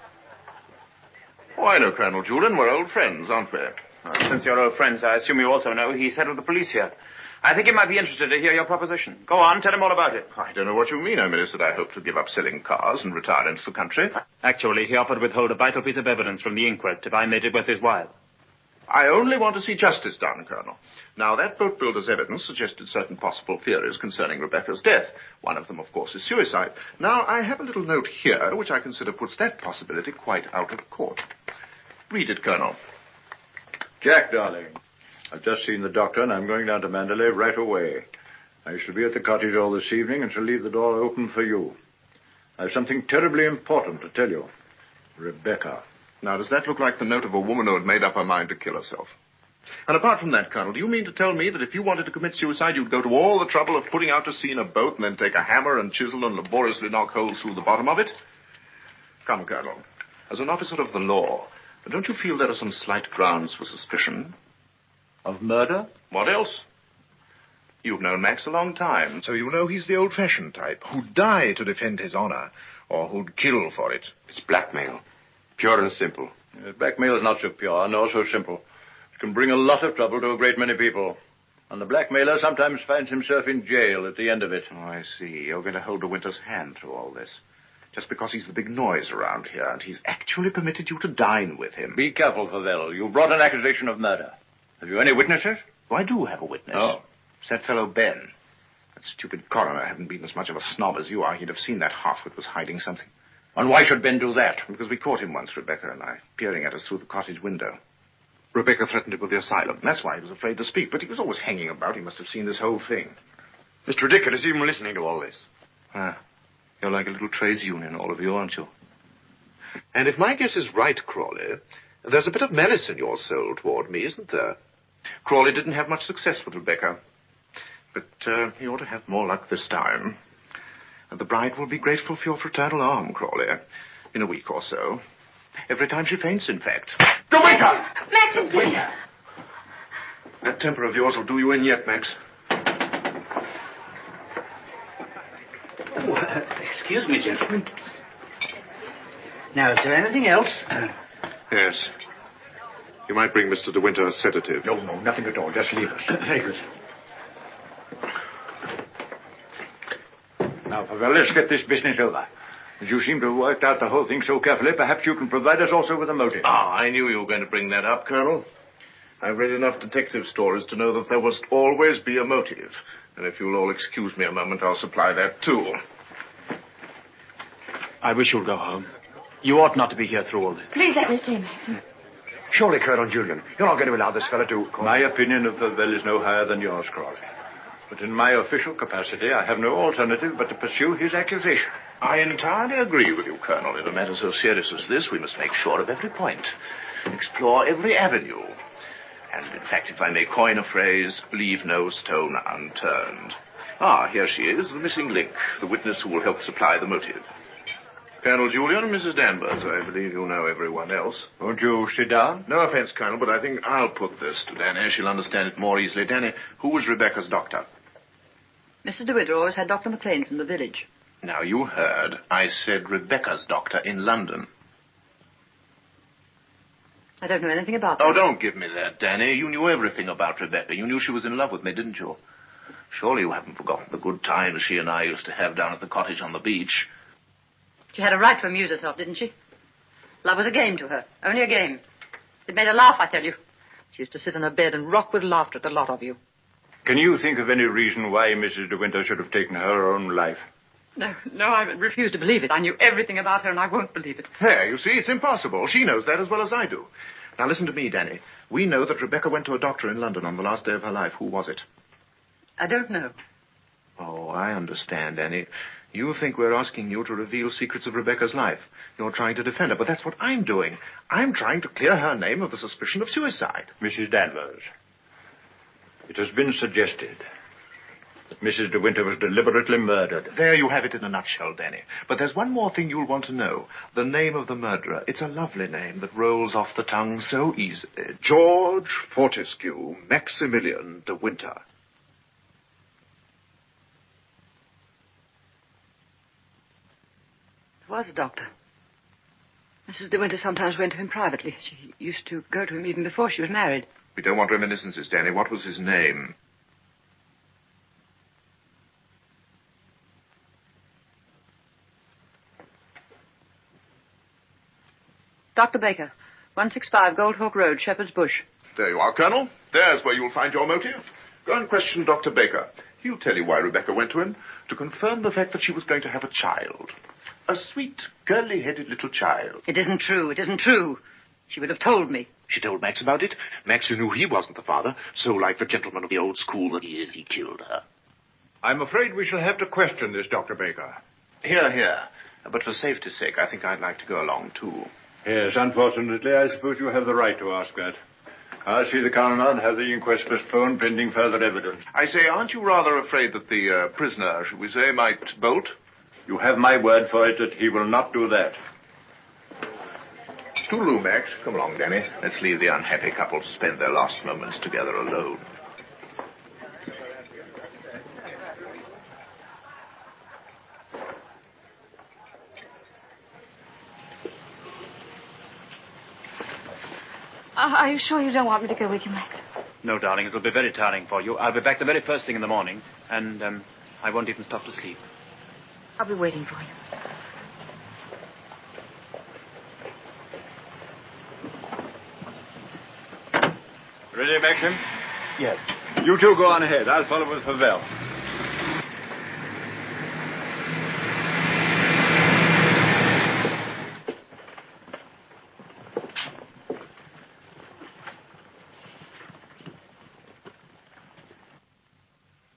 Oh, I know Colonel Julian. We're old friends, aren't we? Well, since you're old friends, I assume you also know he's head of the police here. I think he might be interested to hear your proposition. Go on, tell him all about it. I don't know what you mean. I mean, is that I hope to give up selling cars and retire into the country. Actually, he offered to withhold a vital piece of evidence from the inquest if I made it worth his while. I only want to see justice done, Colonel. Now, that boat builder's evidence suggested certain possible theories concerning Rebecca's death. One of them, of course, is suicide. Now, I have a little note here which I consider puts that possibility quite out of court. Read it, Colonel. Jack, darling, I've just seen the doctor, and I'm going down to Manderley right away. I shall be at the cottage all this evening and shall leave the door open for you. I have something terribly important to tell you. Rebecca. Now, does that look like the note of a woman who had made up her mind to kill herself? And apart from that, Colonel, do you mean to tell me that if you wanted to commit suicide, you'd go to all the trouble of putting out to sea in a boat and then take a hammer and chisel and laboriously knock holes through the bottom of it? Come, Colonel, as an officer of the law, don't you feel there are some slight grounds for suspicion? Of murder? What else? You've known Max a long time, so you know he's the old-fashioned type, who'd die to defend his honor, or who'd kill for it. It's blackmail. Pure and simple. Blackmail is not so pure, nor so simple. It can bring a lot of trouble to a great many people. And the blackmailer sometimes finds himself in jail at the end of it. Oh, I see. You're going to hold De Winter's hand through all this. Just because he's the big noise around here, and he's actually permitted you to dine with him. Be careful, Favell. You brought an accusation of murder. Have you any witnesses? Oh, I do have a witness. Oh. It's that fellow Ben. That stupid coroner hadn't been as much of a snob as you are. He'd have seen that half-wit was hiding something. And why should Ben do that? Because we caught him once, Rebecca and I, peering at us through the cottage window. Rebecca threatened him with the asylum. That's why he was afraid to speak. But he was always hanging about. He must have seen this whole thing. It's ridiculous even listening to all this. You're like a little trades union, all of you, aren't you? And if my guess is right, Crawley, there's a bit of malice in your soul toward me, isn't there? Crawley didn't have much success with Rebecca. But he ought to have more luck this time. And the bride will be grateful for your fraternal arm, Crawley, in a week or so. Every time she faints, in fact. Go wake up! Maxim! Wait. That temper of yours will do you in yet, Max. Excuse me, gentlemen. Now, is there anything else? Yes. You might bring Mr. De Winter a sedative. No, nothing at all. Just leave us. Very good. Now, Favell, let's get this business over. As you seem to have worked out the whole thing so carefully, perhaps you can provide us also with a motive. I knew you were going to bring that up, Colonel. I've read enough detective stories to know that there must always be a motive. And if you'll all excuse me a moment, I'll supply that too. I wish you'd go home. You ought not to be here through all this. Please let me stay, Maxim. Surely, Colonel Julian, you're not going to allow this fellow to... My opinion of Favell is no higher than yours, Crawley. But in my official capacity, I have no alternative but to pursue his accusation. I entirely agree with you, Colonel. In a matter so serious as this, we must make sure of every point. Explore every avenue. And, in fact, if I may coin a phrase, leave no stone unturned. Here she is, the missing link, the witness who will help supply the motive. Colonel Julian, Mrs. Danvers, I believe you know everyone else. Won't you sit down? No offense, Colonel, but I think I'll put this to Danny. She'll understand it more easily. Danny, who was Rebecca's doctor? Mr. De Winter always had Dr. McLean from the village. Now, you heard. I said Rebecca's doctor in London. I don't know anything about that. Oh, don't give me that, Danny. You knew everything about Rebecca. You knew she was in love with me, didn't you? Surely you haven't forgotten the good times she and I used to have down at the cottage on the beach. She had a right to amuse herself, didn't she? Love was a game to her. Only a game. It made her laugh, I tell you. She used to sit in her bed and rock with laughter at the lot of you. Can you think of any reason why Mrs. De Winter should have taken her own life? No, I refuse to believe it. I knew everything about her, and I won't believe it. There, you see, it's impossible. She knows that as well as I do. Now, listen to me, Danny. We know that Rebecca went to a doctor in London on the last day of her life. Who was it? I don't know. Oh, I understand, Danny. You think we're asking you to reveal secrets of Rebecca's life. You're trying to defend her, but that's what I'm doing. I'm trying to clear her name of the suspicion of suicide. Mrs. Danvers, it has been suggested that Mrs. De Winter was deliberately murdered. There you have it in a nutshell, Danny. But there's one more thing you'll want to know. The name of the murderer. It's a lovely name that rolls off the tongue so easily. George Fortescue Maximilian De Winter. There was a doctor. Mrs. De Winter sometimes went to him privately. She used to go to him even before she was married. We don't want reminiscences, Danny. What was his name? Dr. Baker, 165 Goldhawk Road, Shepherd's Bush. There you are, Colonel. There's where you'll find your motive. Go and question Dr. Baker. He'll tell you why Rebecca went to him, to confirm the fact that she was going to have a child. A sweet, curly-headed little child. It isn't true. It isn't true. She would have told me. She told Max about it. Max, who knew he wasn't the father, so like the gentleman of the old school that he is, he killed her. I'm afraid we shall have to question this, Dr. Baker. Here. But for safety's sake, I think I'd like to go along, too. Yes, unfortunately, I suppose you have the right to ask that. I'll see the coroner and have the inquest postponed pending further evidence. I say, aren't you rather afraid that the prisoner, should we say, might bolt? You have my word for it that he will not do that. Toodaloo, Max. Come along, Danny. Let's leave the unhappy couple to spend their last moments together alone. Are you sure you don't want me to go with you, Max? No, darling, it'll be very tiring for you. I'll be back the very first thing in the morning, and I won't even stop to sleep. I'll be waiting for you. Ready, Maxim? Yes. You two go on ahead. I'll follow with Favell.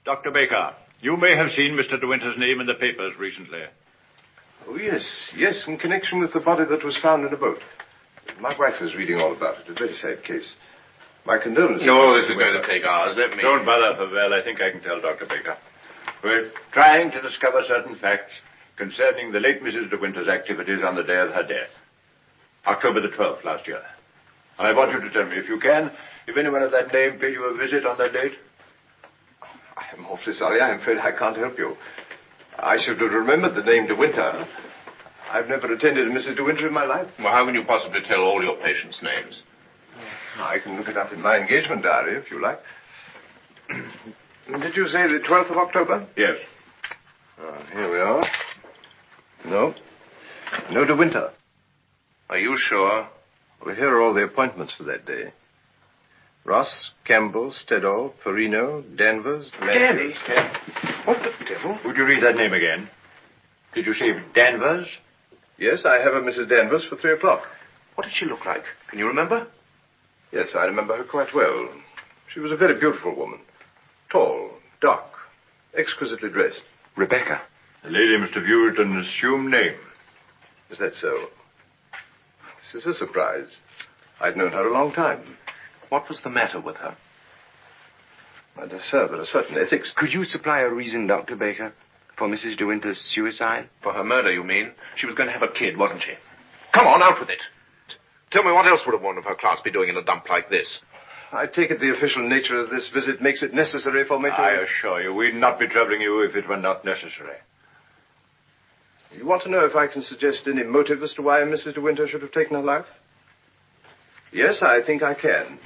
Dr. Baker, you may have seen Mr. De Winter's name in the papers recently. Oh, yes, in connection with the body that was found in a boat. My wife was reading all about it. A very sad case. My condolences. No, this is going to take hours. Let me... Don't bother, Favell. I think I can tell Dr. Baker. We're trying to discover certain facts concerning the late Mrs. De Winter's activities on the day of her death. October the 12th last year. I want you to tell me, if you can, if anyone of that name paid you a visit on that date. I'm awfully sorry. I'm afraid I can't help you. I should have remembered the name De Winter. I've never attended a Mrs. De Winter in my life. Well, how can you possibly tell all your patients' names? I can look it up in my engagement diary, if you like. Did you say the 12th of October? Yes. Here we are. No. No De Winter. Are you sure? Well, here are all the appointments for that day. Ross, Campbell, Stedall, Perino, Danvers... Danny? What the devil? Would you read that name again? Did you say Danvers? Yes, I have a Mrs. Danvers for 3 o'clock. What did she look like? Can you remember? Yes, I remember her quite well. She was a very beautiful woman. Tall, dark, exquisitely dressed. Rebecca. The lady must have used an assumed name. Is that so? This is a surprise. I'd known her a long time. What was the matter with her? My dear sir, there are certain ethics. Could you supply a reason, Dr. Baker, for Mrs. De Winter's suicide? For her murder, you mean? She was going to have a kid, wasn't she? Come on, out with it. Tell me what else would a woman of her class be doing in a dump like this? I take it the official nature of this visit makes it necessary for me to... I assure you, we'd not be troubling you if it were not necessary. You want to know if I can suggest any motive as to why Mrs. De Winter should have taken her life? Yes, I think I can.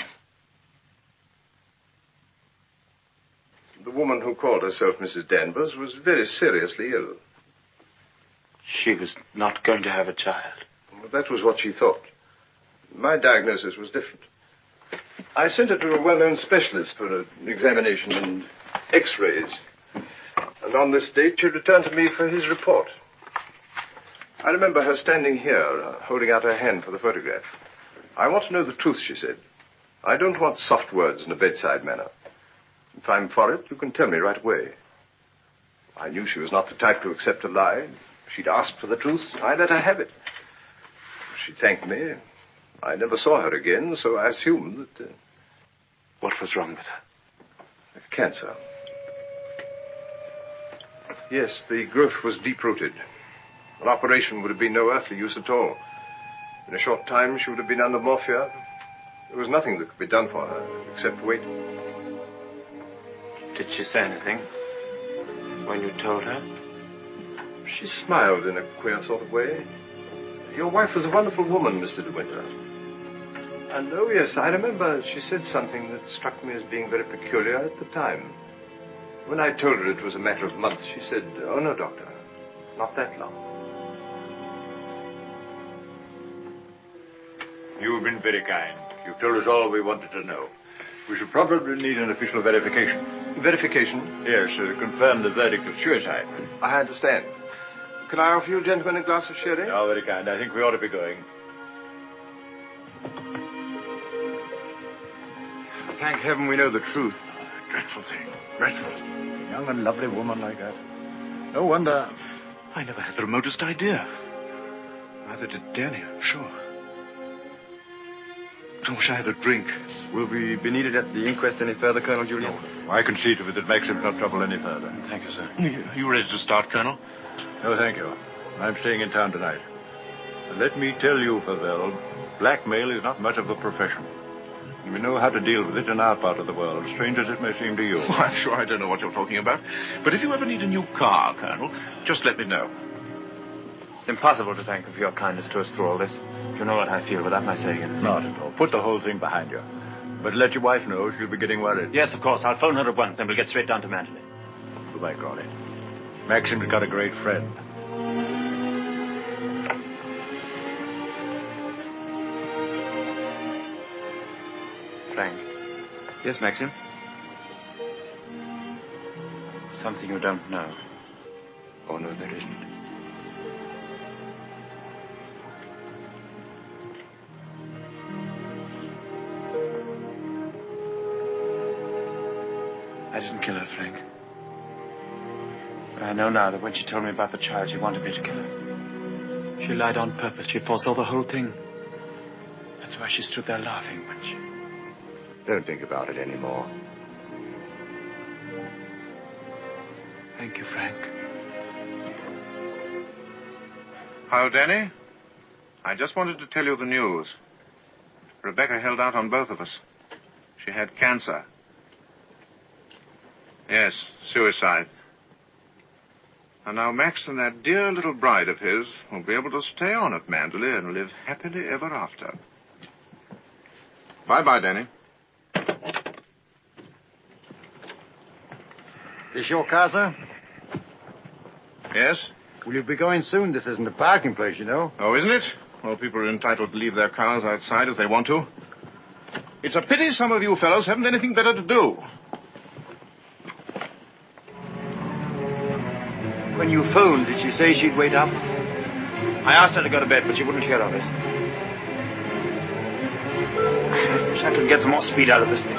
The woman who called herself Mrs. Danvers was very seriously ill. She was not going to have a child. Well, that was what she thought. My diagnosis was different. I sent her to a well-known specialist for an examination and x-rays. And on this date, she returned to me for his report. I remember her standing here, holding out her hand for the photograph. I want to know the truth, she said. I don't want soft words in a bedside manner. If I'm for it, you can tell me right away. I knew she was not the type to accept a lie. If she'd asked for the truth, I let her have it. She thanked me. I never saw her again, so I assumed that... What was wrong with her? Cancer. Yes, the growth was deep-rooted. An operation would have been no earthly use at all. In a short time, she would have been under morphia. There was nothing that could be done for her, except wait. Did she say anything when you told her? She smiled in a queer sort of way. Your wife was a wonderful woman, Mr. De Winter. And, oh, yes, I remember she said something that struck me as being very peculiar at the time. When I told her it was a matter of months, she said, "Oh, no, doctor, not that long." You've been very kind. You've told us all we wanted to know. We should probably need an official verification. Verification? Yes, to confirm the verdict of suicide. I understand. Can I offer you gentlemen a glass of sherry? Oh, very kind. I think we ought to be going. Thank heaven we know the truth. Dreadful thing. Dreadful. Young and lovely woman like that. No wonder. I never had the remotest idea. Neither did Danny, I'm sure. I wish I had a drink. Will we be needed at the inquest any further, Colonel Julian? No. I can see to it that Maxim's not trouble any further. Thank you, sir. Are you ready to start, Colonel? No, thank you. I'm staying in town tonight. And let me tell you, Favell, blackmail is not much of a profession. We know how to deal with it in our part of the world, strange as it may seem to you. Well, I'm sure I don't know what you're talking about. But if you ever need a new car, Colonel, just let me know. It's impossible to thank you for your kindness to us through all this. You know what I feel without my saying anything. Not at all. Put the whole thing behind you. But let your wife know she'll be getting worried. Yes, of course. I'll phone her at once, then we'll get straight down to Manderley. Goodbye, Crawley. Maxim's got a great friend. Frank, Yes, Maxim? Something you don't know. Oh, no, there isn't. I didn't kill her, Frank. But I know now that when she told me about the child, she wanted me to kill her. She lied on purpose. She foresaw the whole thing. That's why she stood there laughing when she... Don't think about it anymore. Thank you, Frank. Hello, Danny. I just wanted to tell you the news. Rebecca held out on both of us. She had cancer. Yes, suicide. And now Max and that dear little bride of his will be able to stay on at Manderley and live happily ever after. Bye-bye, Danny. This your car, sir? Yes? Will you be going soon? This isn't a parking place, you know. Oh, isn't it? Well, people are entitled to leave their cars outside if they want to. It's a pity some of you fellows haven't anything better to do. When you phoned, did she say she'd wait up? I asked her to go to bed, but she wouldn't hear of it. I wish I could get some more speed out of this thing.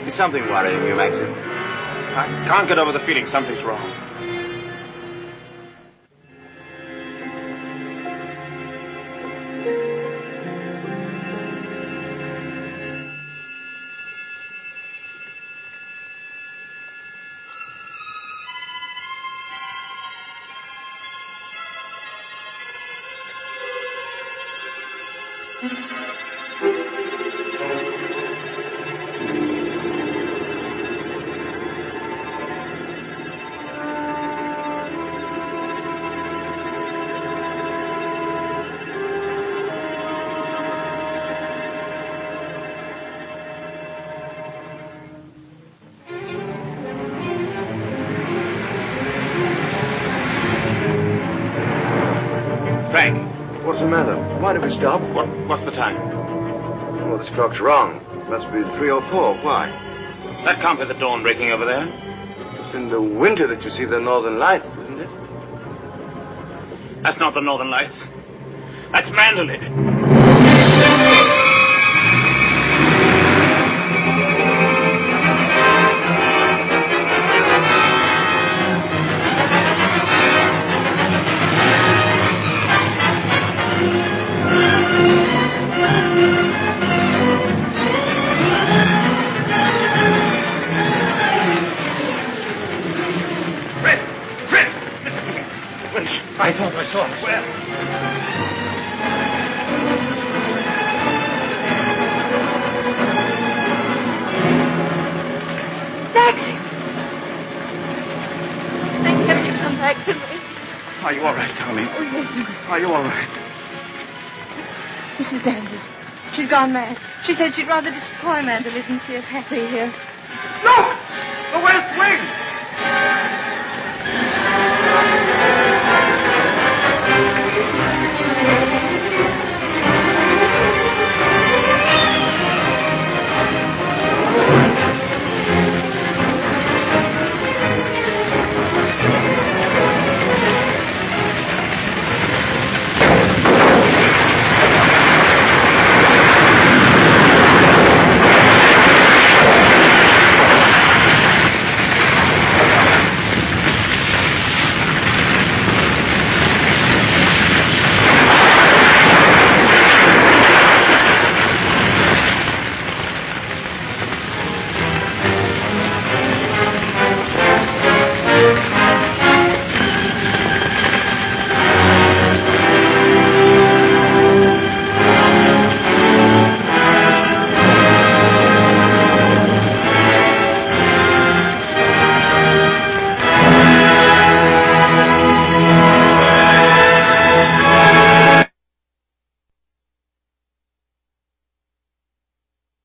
Is something worrying you, Maxim? I can't get over the feeling something's wrong. What's the matter? Why did we stop? What's the time? Well, this clock's wrong. It must be 3 or 4. Why? That can't be the dawn breaking over there. It's in the winter that you see the northern lights, isn't it? That's not the northern lights. That's Manderley. I thought I saw it. Where? Maxim! Thank heaven you come back to me. Are you all right, darling? Oh, yes. Are you all right? Mrs. Danvers. She's gone mad. She said she'd rather destroy Manderley than see us happy here. Look! The west wing!